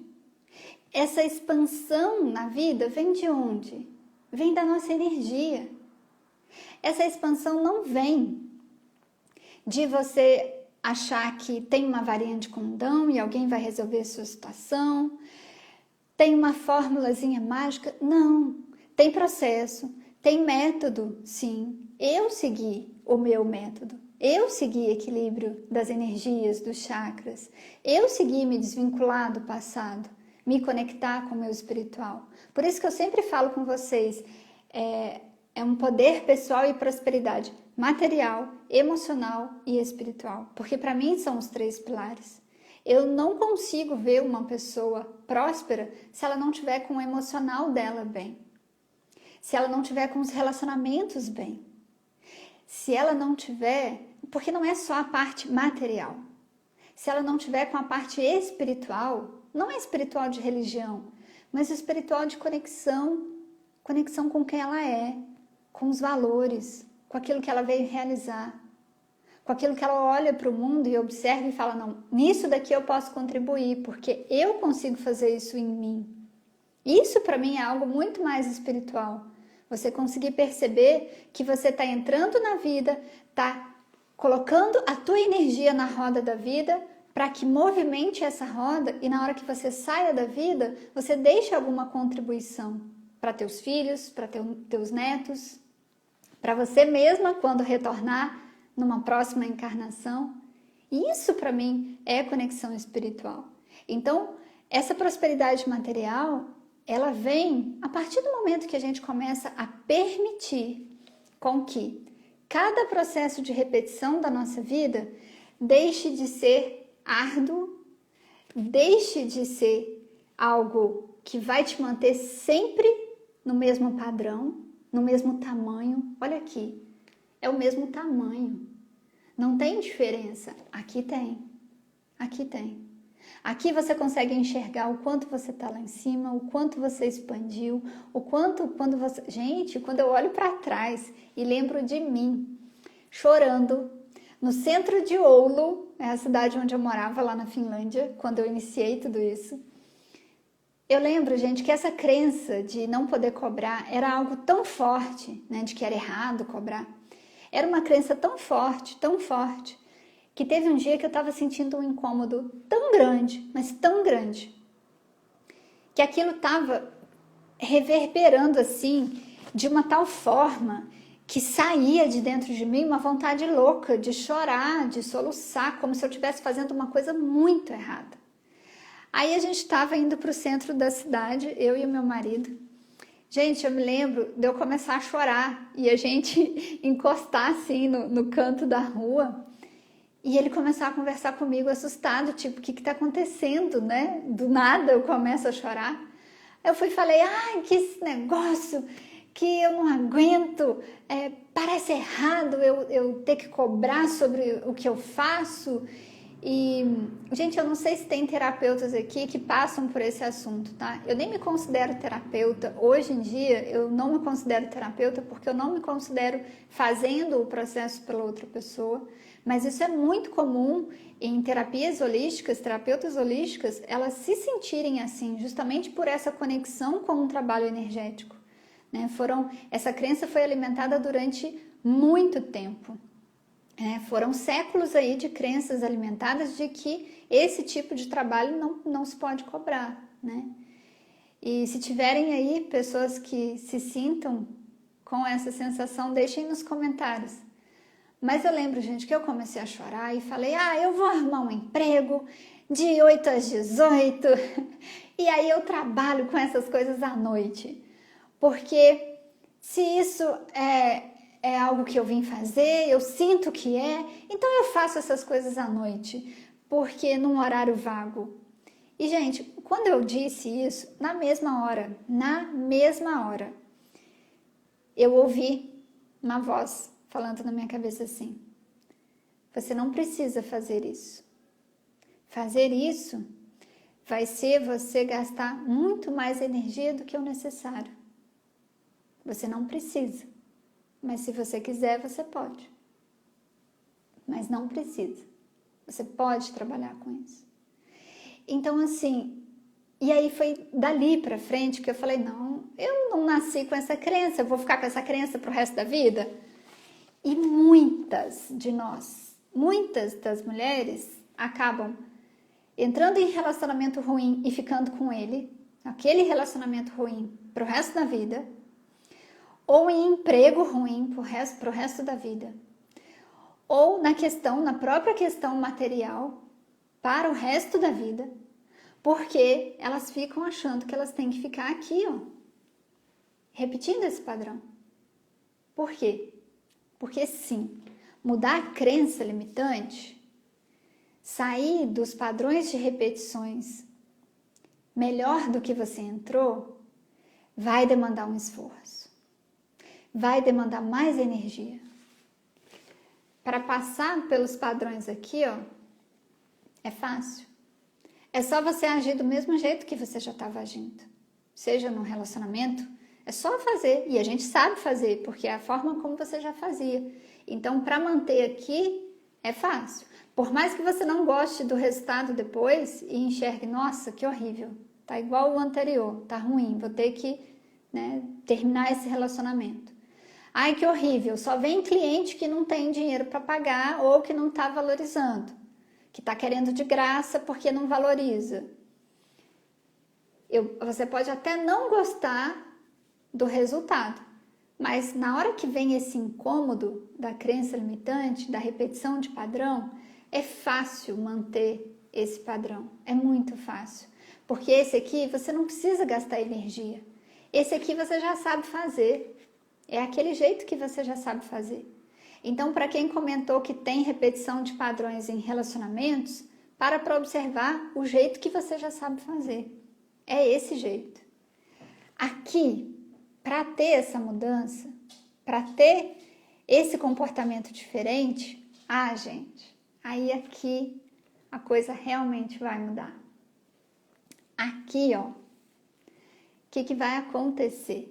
Speaker 1: Essa expansão na vida vem de onde? Vem da nossa energia. Essa expansão não vem de você achar que tem uma varinha de condão e alguém vai resolver a sua situação. Tem uma formulazinha mágica? Não. Tem processo, tem método, sim. Eu segui o meu método. Eu segui equilíbrio das energias, dos chakras. Eu segui me desvincular do passado, me conectar com o meu espiritual. Por isso que eu sempre falo com vocês, é um poder pessoal e prosperidade material, emocional e espiritual. Porque para mim são os 3 pilares. Eu não consigo ver uma pessoa próspera se ela não tiver com o emocional dela bem. se ela não tiver com os relacionamentos bem, se ela não tiver, porque não é só a parte material, se ela não tiver com a parte espiritual, não é espiritual de religião, mas espiritual de conexão com quem ela é, com os valores, com aquilo que ela veio realizar, com aquilo que ela olha para o mundo e observa e fala, não, nisso daqui eu posso contribuir, porque eu consigo fazer isso em mim. Isso para mim é algo muito mais espiritual. Você conseguir perceber que você está entrando na vida, está colocando a tua energia na roda da vida para que movimente essa roda e na hora que você saia da vida, você deixe alguma contribuição para teus filhos, para teus netos, para você mesma quando retornar numa próxima encarnação. E isso para mim é conexão espiritual. Então, essa prosperidade material, ela vem a partir do momento que a gente começa a permitir com que cada processo de repetição da nossa vida deixe de ser árduo, deixe de ser algo que vai te manter sempre no mesmo padrão, no mesmo tamanho. Olha aqui, é o mesmo tamanho. Não tem diferença. Aqui tem. Aqui tem. Aqui você consegue enxergar o quanto você está lá em cima, o quanto você expandiu, o quanto quando você... Gente, quando eu olho para trás e lembro de mim, chorando, no centro de Oulu, é a cidade onde eu morava lá na Finlândia, quando eu iniciei tudo isso. Eu lembro, gente, que essa crença de não poder cobrar era algo tão forte, né, de que era errado cobrar. Era uma crença tão forte, que teve um dia que eu estava sentindo um incômodo tão grande, mas tão grande, que aquilo estava reverberando assim, de uma tal forma que saía de dentro de mim uma vontade louca de chorar, de soluçar, como se eu estivesse fazendo uma coisa muito errada. Aí a gente estava indo para o centro da cidade, eu e o meu marido. Gente, eu me lembro de eu começar a chorar e a gente encostar assim no canto da rua e ele começar a conversar comigo assustado, tipo, o que está acontecendo, né? Do nada eu começo a chorar. Eu fui e falei, que esse negócio que eu não aguento, parece errado eu ter que cobrar sobre o que eu faço. E, gente, eu não sei se tem terapeutas aqui que passam por esse assunto, tá? Eu nem me considero terapeuta. Hoje em dia, eu não me considero terapeuta porque eu não me considero fazendo o processo pela outra pessoa. Mas isso é muito comum em terapias holísticas, terapeutas holísticas, elas se sentirem assim, justamente por essa conexão com um trabalho energético, né? Essa crença foi alimentada durante muito tempo. Foram séculos aí de crenças alimentadas de que esse tipo de trabalho não se pode cobrar, né? E se tiverem aí pessoas que se sintam com essa sensação, deixem nos comentários. Mas eu lembro, gente, que eu comecei a chorar e falei, eu vou arrumar um emprego de 8 às 18 e aí eu trabalho com essas coisas à noite. Porque se isso é algo que eu vim fazer, eu sinto que então eu faço essas coisas à noite, porque num horário vago. E, gente, quando eu disse isso, na mesma hora, eu ouvi uma voz falando na minha cabeça assim, você não precisa fazer isso. Fazer isso vai ser você gastar muito mais energia do que o necessário. Você não precisa. Mas se você quiser, você pode. Mas não precisa. Você pode trabalhar com isso. Então, assim, e aí foi dali pra frente que eu falei, não, eu não nasci com essa crença, eu vou ficar com essa crença pro resto da vida? E muitas de nós, muitas das mulheres acabam entrando em relacionamento ruim e ficando com ele, aquele relacionamento ruim pro resto da vida, ou em emprego ruim pro resto da vida, ou na própria questão material para o resto da vida, porque elas ficam achando que elas têm que ficar aqui, repetindo esse padrão. Por quê? Porque sim, mudar a crença limitante, sair dos padrões de repetições melhor do que você entrou, vai demandar um esforço. vai demandar mais energia. Para passar pelos padrões aqui, ó, é fácil. É só você agir do mesmo jeito que você já estava agindo. Seja num relacionamento, é só fazer. E a gente sabe fazer, porque é a forma como você já fazia. Então, para manter aqui, é fácil. Por mais que você não goste do resultado depois e enxergue, nossa, que horrível. Tá igual o anterior, tá ruim, vou ter que, né, terminar esse relacionamento. Ai, que horrível, só vem cliente que não tem dinheiro para pagar ou que não está valorizando, que está querendo de graça porque não valoriza. Você pode até não gostar do resultado, mas na hora que vem esse incômodo da crença limitante, da repetição de padrão, é fácil manter esse padrão, é muito fácil, porque esse aqui você não precisa gastar energia, esse aqui você já sabe fazer. É aquele jeito que você já sabe fazer. Então, para quem comentou que tem repetição de padrões em relacionamentos, para observar o jeito que você já sabe fazer. É esse jeito. Aqui, para ter essa mudança, para ter esse comportamento diferente, gente, aí aqui a coisa realmente vai mudar. Aqui, ó, o que vai acontecer?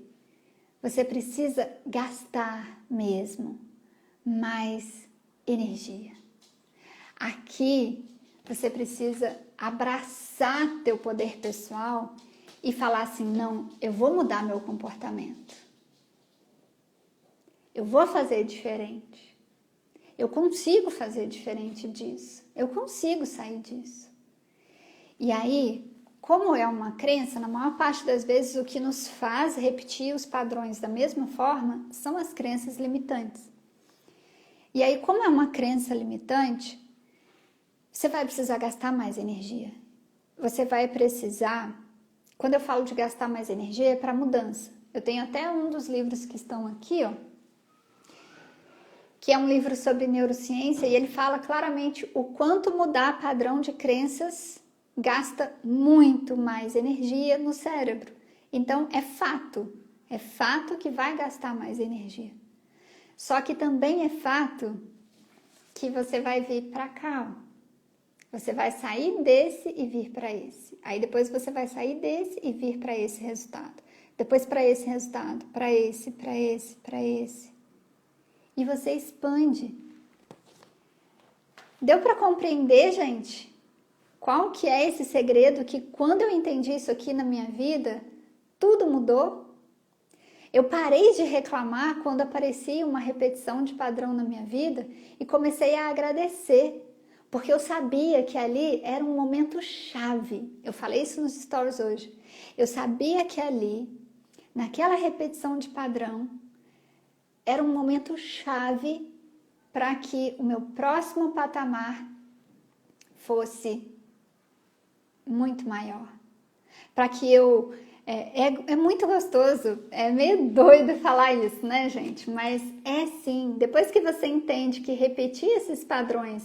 Speaker 1: Você precisa gastar mesmo mais energia. Aqui você precisa abraçar teu poder pessoal e falar assim, não, eu vou mudar meu comportamento. Eu vou fazer diferente. Eu consigo fazer diferente disso. Eu consigo sair disso. E aí, como é uma crença, na maior parte das vezes o que nos faz repetir os padrões da mesma forma são as crenças limitantes. E aí, como é uma crença limitante, você vai precisar gastar mais energia. Você vai precisar, quando eu falo de gastar mais energia, é para mudança. Eu tenho até um dos livros que estão aqui, ó, que é um livro sobre neurociência, e ele fala claramente o quanto mudar padrão de crenças gasta muito mais energia no cérebro. Então, é fato que vai gastar mais energia. Só que também é fato que você vai vir para cá, ó. Você vai sair desse e vir para esse. Aí depois você vai sair desse e vir para esse resultado. Depois para esse resultado, para esse, para esse, para esse. E você expande. Deu para compreender, gente? Qual que é esse segredo que quando eu entendi isso aqui na minha vida, tudo mudou? Eu parei de reclamar quando aparecia uma repetição de padrão na minha vida e comecei a agradecer, porque eu sabia que ali era um momento chave. Eu falei isso nos stories hoje. Eu sabia que ali, naquela repetição de padrão, era um momento chave para que o meu próximo patamar fosse muito maior, para que eu... É muito gostoso, é meio doido falar isso, né, gente? Mas é sim, depois que você entende que repetir esses padrões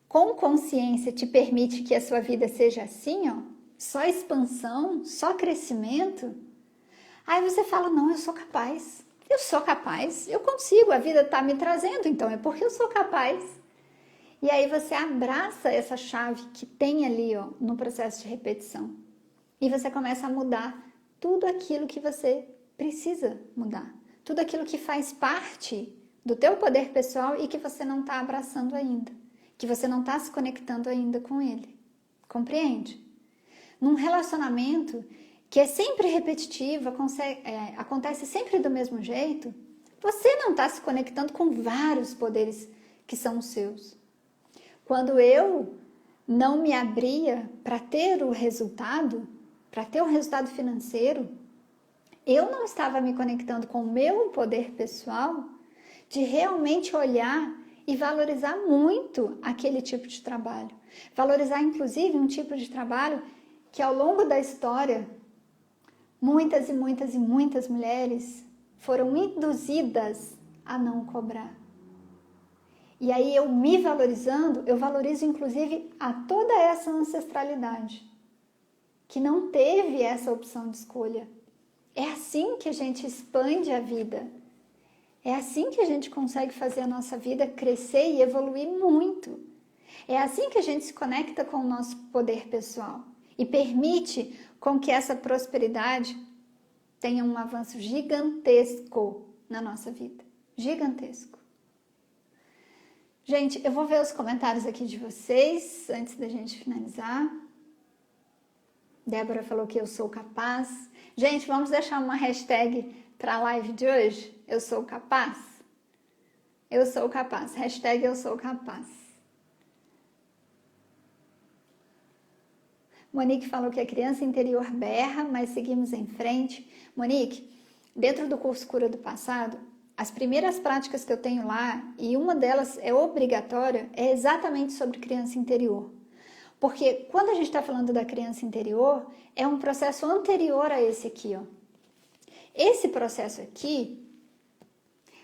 Speaker 1: com consciência te permite que a sua vida seja assim, ó, só expansão, só crescimento, aí você fala, não, eu sou capaz, eu consigo, a vida está me trazendo, então é porque eu sou capaz. E aí você abraça essa chave que tem ali, ó, no processo de repetição. E você começa a mudar tudo aquilo que você precisa mudar. Tudo aquilo que faz parte do teu poder pessoal e que você não está abraçando ainda. Que você não está se conectando ainda com ele. Compreende? Num relacionamento que é sempre repetitivo, acontece sempre do mesmo jeito, você não está se conectando com vários poderes que são os seus. Quando eu não me abria para ter o resultado, para ter um resultado financeiro, eu não estava me conectando com o meu poder pessoal de realmente olhar e valorizar muito aquele tipo de trabalho. Valorizar, inclusive, um tipo de trabalho que ao longo da história, muitas e muitas e muitas mulheres foram induzidas a não cobrar. E aí eu me valorizando, eu valorizo inclusive a toda essa ancestralidade, que não teve essa opção de escolha. É assim que a gente expande a vida, É assim que a gente consegue fazer a nossa vida crescer e evoluir muito. É assim que a gente se conecta com o nosso poder pessoal e permite com que essa prosperidade tenha um avanço gigantesco na nossa vida. Gigantesco. Gente, eu vou ver os comentários aqui de vocês antes da gente finalizar. Débora falou que eu sou capaz. Gente, vamos deixar uma hashtag para a live de hoje? Eu sou capaz? Eu sou capaz. Hashtag eu sou capaz. Monique falou que a criança interior berra, mas seguimos em frente. Monique, dentro do curso Cura do Passado, as primeiras práticas que eu tenho lá, e uma delas é obrigatória, é exatamente sobre criança interior. Porque quando a gente está falando da criança interior, é um processo anterior a esse aqui, ó. Esse processo aqui,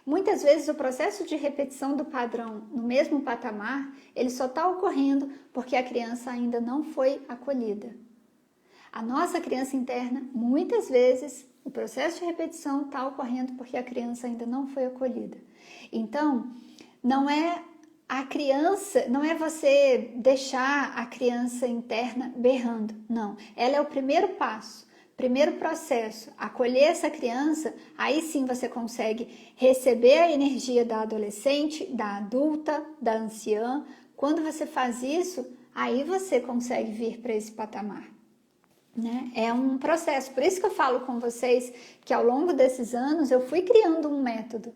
Speaker 1: muitas vezes o processo de repetição do padrão no mesmo patamar, ele só está ocorrendo porque a criança ainda não foi acolhida. A nossa criança interna, muitas vezes, o processo de repetição está ocorrendo porque a criança ainda não foi acolhida. Então, não é a criança, não é você deixar a criança interna berrando, não. Ela é o primeiro passo. Primeiro processo, acolher essa criança, aí sim você consegue receber a energia da adolescente, da adulta, da anciã. Quando você faz isso, aí você consegue vir para esse patamar. Né? É um processo, por isso que eu falo com vocês que ao longo desses anos eu fui criando um método.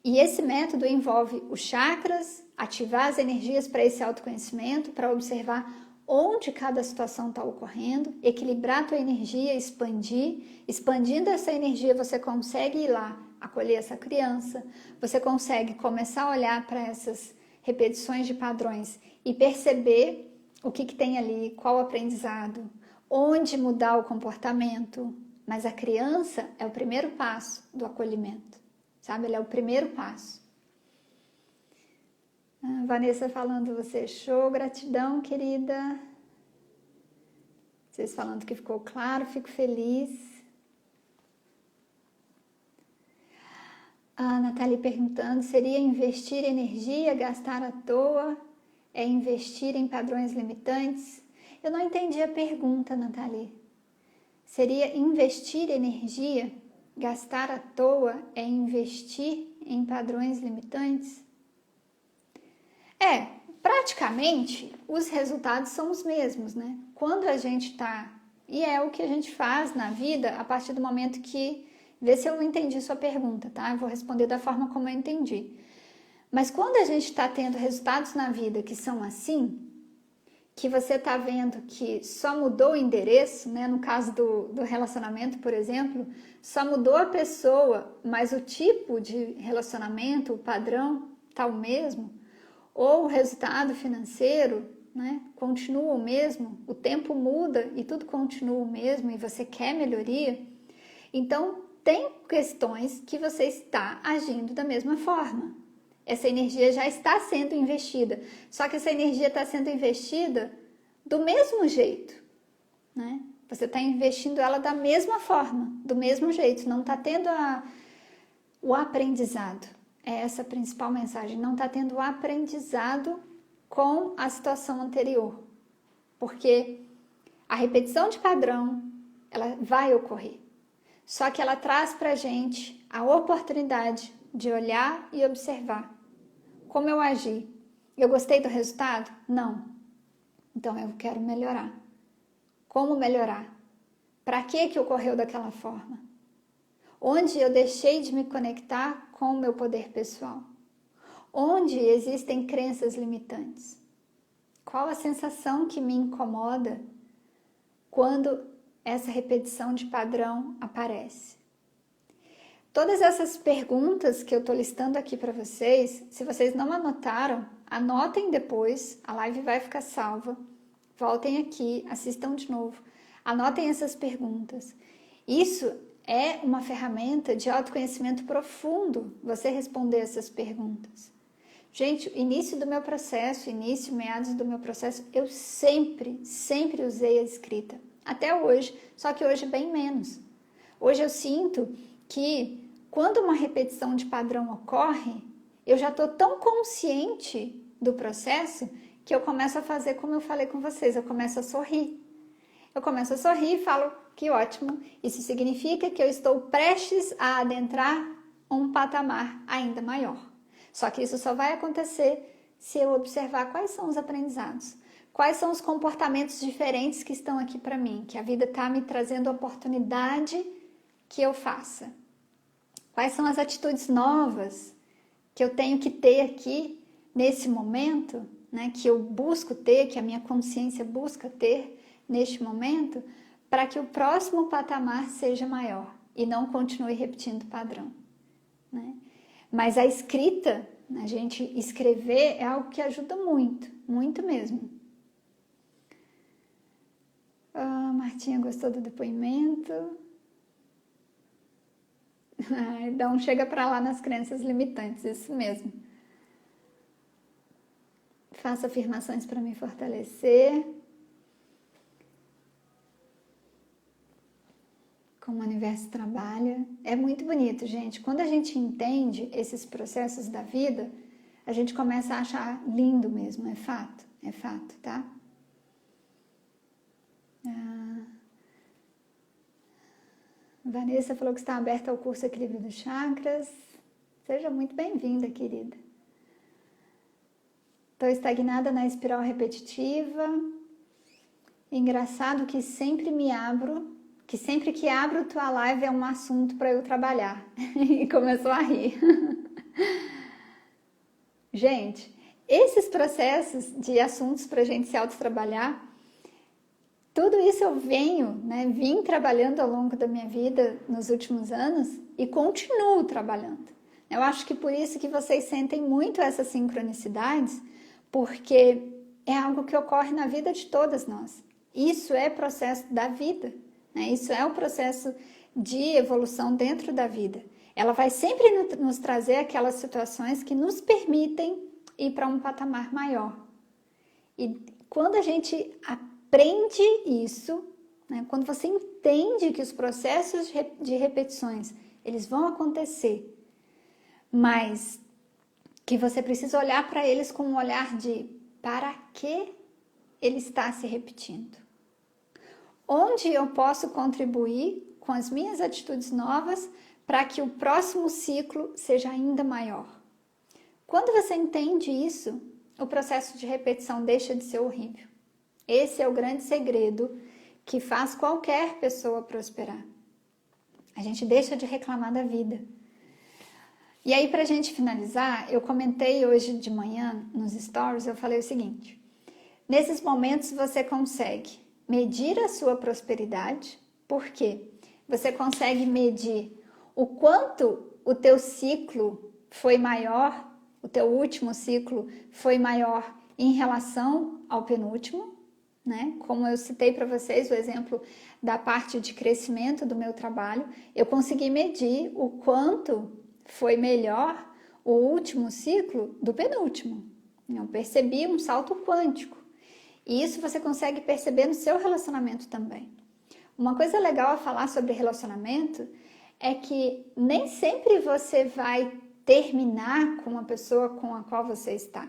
Speaker 1: E esse método envolve os chakras, ativar as energias para esse autoconhecimento, para observar onde cada situação está ocorrendo, equilibrar a tua energia, expandir. Expandindo essa energia, você consegue ir lá, acolher essa criança, você consegue começar a olhar para essas repetições de padrões e perceber o que tem ali, qual o aprendizado, onde mudar o comportamento. Mas a criança é o primeiro passo do acolhimento, sabe? Ela é o primeiro passo. Vanessa falando, você show, gratidão, querida. Vocês falando que ficou claro, fico feliz. A Nathalie perguntando, seria investir energia, gastar à toa? É investir em padrões limitantes? Eu não entendi a pergunta, Nathalie. Seria investir energia, gastar à toa, é investir em padrões limitantes? Praticamente os resultados são os mesmos, né? Quando a gente tá, e é o que a gente faz na vida a partir do momento que, vê se eu entendi sua pergunta, tá? Eu vou responder da forma como eu entendi. Mas quando a gente está tendo resultados na vida que são assim, que você tá vendo que só mudou o endereço, né? No caso do relacionamento, por exemplo, só mudou a pessoa, mas o tipo de relacionamento, o padrão tá o mesmo, ou o resultado financeiro, né, continua o mesmo, o tempo muda e tudo continua o mesmo e você quer melhoria, então tem questões que você está agindo da mesma forma. Essa energia já está sendo investida, só que essa energia está sendo investida do mesmo jeito, né? Você está investindo ela da mesma forma, do mesmo jeito, não está tendo o aprendizado. É essa a principal mensagem, não está tendo aprendizado com a situação anterior, porque a repetição de padrão, ela vai ocorrer, só que ela traz para a gente a oportunidade de olhar e observar. Como eu agi? Eu gostei do resultado? Não. Então eu quero melhorar. Como melhorar? Para que ocorreu daquela forma? Onde eu deixei de me conectar com o meu poder pessoal? Onde existem crenças limitantes? Qual a sensação que me incomoda quando essa repetição de padrão aparece? Todas essas perguntas que eu estou listando aqui para vocês, se vocês não anotaram, anotem depois, a live vai ficar salva. Voltem aqui, assistam de novo, anotem essas perguntas. Isso é uma ferramenta de autoconhecimento profundo, você responder essas perguntas. Gente, início do meu processo, meados do meu processo, eu sempre usei a escrita. Até hoje, só que hoje bem menos. Hoje eu sinto que quando uma repetição de padrão ocorre, eu já estou tão consciente do processo que eu começo a fazer como eu falei com vocês, eu começo a sorrir. Eu começo a sorrir e falo, que ótimo, isso significa que eu estou prestes a adentrar um patamar ainda maior. Só que isso só vai acontecer se eu observar quais são os aprendizados, quais são os comportamentos diferentes que estão aqui para mim, que a vida está me trazendo a oportunidade que eu faça. Quais são as atitudes novas que eu tenho que ter aqui nesse momento, né, que eu busco ter, que a minha consciência busca ter neste momento, para que o próximo patamar seja maior e não continue repetindo o padrão, né? Mas a escrita, a gente escrever é algo que ajuda muito, muito mesmo. Martinha gostou do depoimento. Então chega para lá nas crenças limitantes, isso mesmo. Faça afirmações para me fortalecer. Como o universo trabalha. É muito bonito, gente. Quando a gente entende esses processos da vida, a gente começa a achar lindo mesmo, é fato, tá? Vanessa falou que está aberta ao curso Equilíbrio dos Chakras. Seja muito bem-vinda, querida. Estou estagnada na espiral repetitiva. Engraçado que sempre que abro tua live é um assunto para eu trabalhar. E começou a rir. Gente, esses processos de assuntos para a gente se autotrabalhar, tudo isso eu vim trabalhando ao longo da minha vida nos últimos anos e continuo trabalhando. Eu acho que por isso que vocês sentem muito essas sincronicidades, porque é algo que ocorre na vida de todas nós. Isso é processo da vida, né? Isso é o processo de evolução dentro da vida. Ela vai sempre nos trazer aquelas situações que nos permitem ir para um patamar maior. E quando a gente aprende isso, né? Quando você entende que os processos de repetições, eles vão acontecer, mas que você precisa olhar para eles com um olhar de para que ele está se repetindo. Onde eu posso contribuir com as minhas atitudes novas para que o próximo ciclo seja ainda maior. Quando você entende isso, o processo de repetição deixa de ser horrível. Esse é o grande segredo que faz qualquer pessoa prosperar. A gente deixa de reclamar da vida. E aí, para a gente finalizar, eu comentei hoje de manhã nos stories, eu falei o seguinte: nesses momentos você consegue medir a sua prosperidade, porque você consegue medir o quanto o teu ciclo foi maior, o teu último ciclo foi maior em relação ao penúltimo, né? Como eu citei para vocês o exemplo da parte de crescimento do meu trabalho, eu consegui medir o quanto foi melhor o último ciclo do penúltimo. Eu percebi um salto quântico. E isso você consegue perceber no seu relacionamento também. Uma coisa legal a falar sobre relacionamento é que nem sempre você vai terminar com uma pessoa com a qual você está.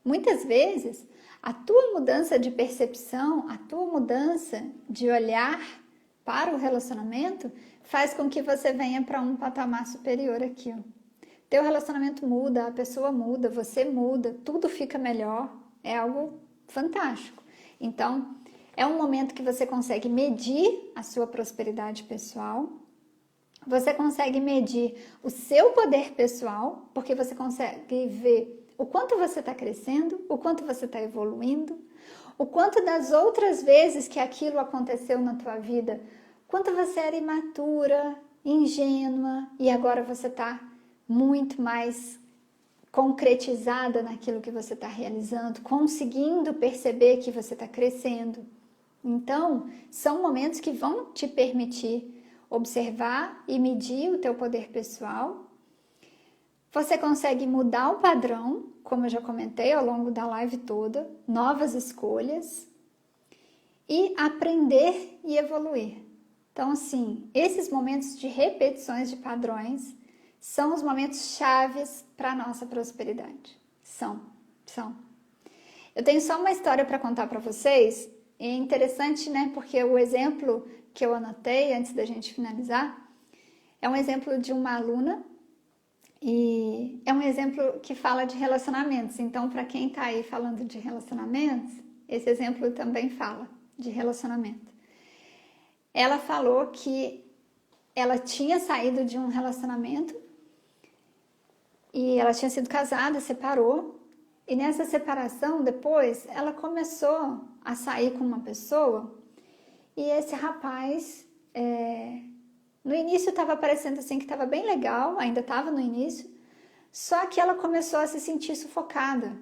Speaker 1: Muitas vezes, a tua mudança de percepção, a tua mudança de olhar para o relacionamento faz com que você venha para um patamar superior aqui. Teu relacionamento muda, a pessoa muda, você muda, tudo fica melhor. É algo fantástico. Então, é um momento que você consegue medir a sua prosperidade pessoal, você consegue medir o seu poder pessoal, porque você consegue ver o quanto você está crescendo, o quanto você está evoluindo, o quanto das outras vezes que aquilo aconteceu na tua vida, quanto você era imatura, ingênua, e agora você está muito mais concretizada naquilo que você está realizando, conseguindo perceber que você está crescendo. Então, são momentos que vão te permitir observar e medir o teu poder pessoal. Você consegue mudar o padrão, como eu já comentei ao longo da live toda, novas escolhas e aprender e evoluir. Então, assim, esses momentos de repetições de padrões são os momentos chaves para a nossa prosperidade. São. Eu tenho só uma história para contar para vocês. E é interessante, né? Porque o exemplo que eu anotei antes da gente finalizar é um exemplo de uma aluna e é um exemplo que fala de relacionamentos. Então, para quem está aí falando de relacionamentos, esse exemplo também fala de relacionamento. Ela falou que ela tinha saído de um relacionamento e ela tinha sido casada, separou. E nessa separação, depois, ela começou a sair com uma pessoa e esse rapaz, no início estava parecendo assim que estava bem legal, ainda estava no início, só que ela começou a se sentir sufocada.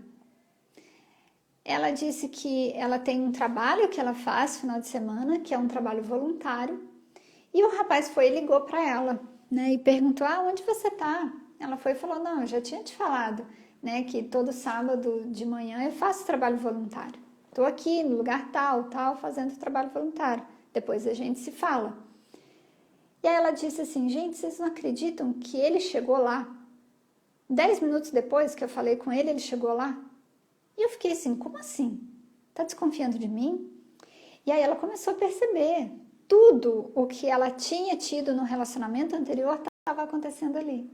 Speaker 1: Ela disse que ela tem um trabalho que ela faz no final de semana, que é um trabalho voluntário, e o rapaz foi e ligou para ela, né, e perguntou, onde você tá? Ela foi e falou, não, eu já tinha te falado, né, que todo sábado de manhã eu faço trabalho voluntário. Estou aqui no lugar tal, fazendo trabalho voluntário. Depois a gente se fala. E aí ela disse assim, gente, vocês não acreditam que ele chegou lá? 10 minutos depois que eu falei com ele, ele chegou lá. E eu fiquei assim, como assim? Tá desconfiando de mim? E aí ela começou a perceber tudo o que ela tinha tido no relacionamento anterior estava acontecendo ali.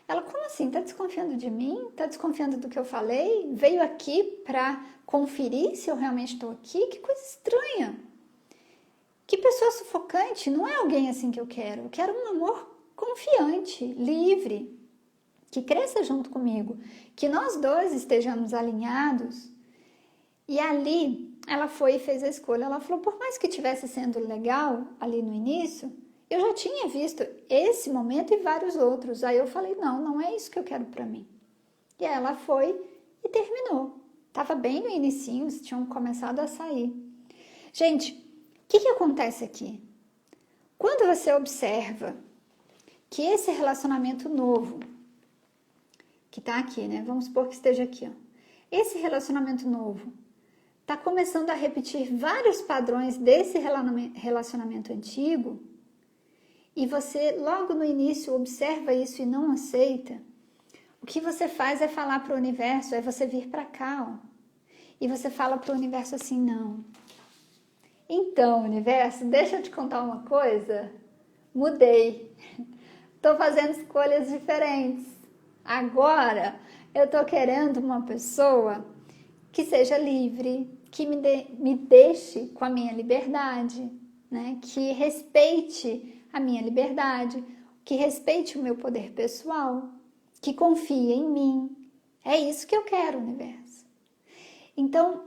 Speaker 1: Ela, como assim? Tá desconfiando de mim? Tá desconfiando do que eu falei? Veio aqui para conferir se eu realmente estou aqui? Que coisa estranha! Que pessoa sufocante! Não é alguém assim que eu quero. Eu quero um amor confiante, livre, que cresça junto comigo, que nós dois estejamos alinhados. E ali ela foi e fez a escolha. Ela falou, por mais que estivesse sendo legal ali no início, eu já tinha visto esse momento e vários outros. Aí eu falei, não é isso que eu quero para mim. E aí ela foi e terminou. Tava bem no inicinho, eles tinham começado a sair. Gente, o que acontece aqui? Quando você observa que esse relacionamento novo, que tá aqui, né? Vamos supor que esteja aqui, ó. Esse relacionamento novo tá começando a repetir vários padrões desse relacionamento antigo, e você logo no início observa isso e não aceita, o que você faz é falar para o universo, é você vir para cá, ó, e você fala para o universo assim, não. Então, universo, deixa eu te contar uma coisa, mudei, estou fazendo escolhas diferentes. Agora eu estou querendo uma pessoa que seja livre, que me deixe com a minha liberdade, né? Que respeite a minha liberdade, que respeite o meu poder pessoal, que confie em mim. É isso que eu quero, universo. Então,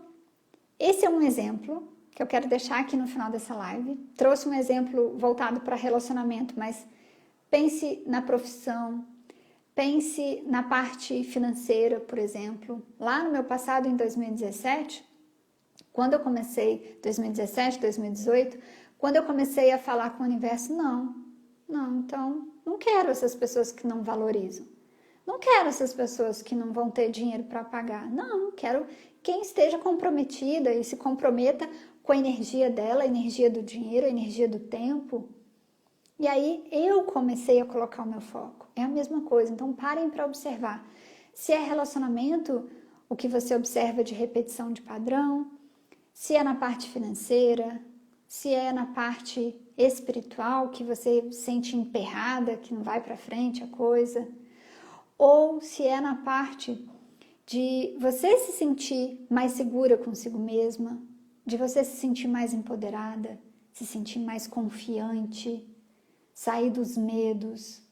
Speaker 1: esse é um exemplo que eu quero deixar aqui no final dessa live. Trouxe um exemplo voltado para relacionamento, mas pense na profissão, pense na parte financeira, por exemplo. Lá no meu passado, em 2017, quando eu comecei, 2017, 2018, quando eu comecei a falar com o universo, então, não quero essas pessoas que não valorizam. Não quero essas pessoas que não vão ter dinheiro para pagar. Não, quero quem esteja comprometida e se comprometa com a energia dela, a energia do dinheiro, a energia do tempo. E aí eu comecei a colocar o meu foco. É a mesma coisa, então parem para observar. Se é relacionamento, o que você observa de repetição de padrão, se é na parte financeira, se é na parte espiritual, que você sente emperrada, que não vai para frente a coisa, ou se é na parte de você se sentir mais segura consigo mesma, de você se sentir mais empoderada, se sentir mais confiante, sair dos medos.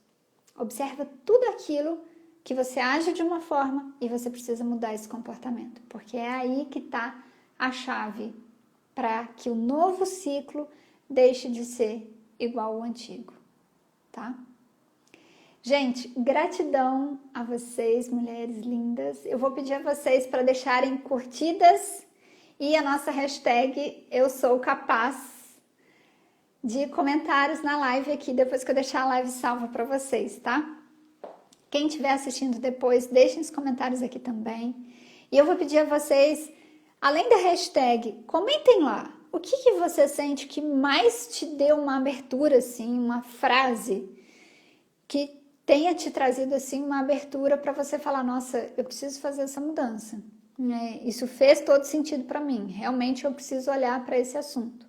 Speaker 1: Observa tudo aquilo que você age de uma forma e você precisa mudar esse comportamento, porque é aí que está a chave para que o novo ciclo deixe de ser igual ao antigo, tá? Gente, gratidão a vocês, mulheres lindas. Eu vou pedir a vocês para deixarem curtidas e a nossa hashtag Eu Sou Capaz de comentários na live aqui, depois que eu deixar a live salva para vocês, tá? Quem estiver assistindo depois, deixem os comentários aqui também. E eu vou pedir a vocês, além da hashtag, comentem lá. O que você sente que mais te deu uma abertura, assim, uma frase que tenha te trazido assim uma abertura para você falar, nossa, eu preciso fazer essa mudança. Isso fez todo sentido para mim. Realmente eu preciso olhar para esse assunto.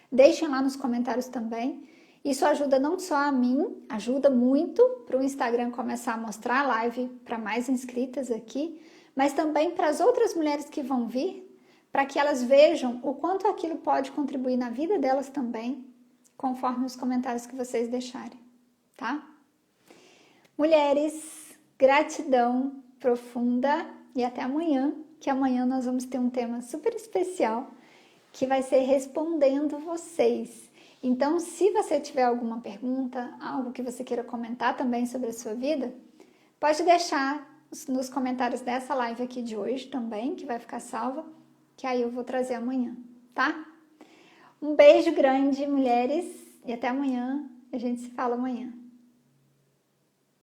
Speaker 1: Deixem lá nos comentários também. Isso ajuda não só a mim, ajuda muito para o Instagram começar a mostrar a live para mais inscritas aqui, mas também para as outras mulheres que vão vir, para que elas vejam o quanto aquilo pode contribuir na vida delas também, conforme os comentários que vocês deixarem, tá? Mulheres, gratidão profunda e até amanhã, que amanhã nós vamos ter um tema super especial que vai ser respondendo vocês. Então, se você tiver alguma pergunta, algo que você queira comentar também sobre a sua vida, pode deixar nos comentários dessa live aqui de hoje também, que vai ficar salva, que aí eu vou trazer amanhã, tá? Um beijo grande, mulheres, e até amanhã. A gente se fala amanhã.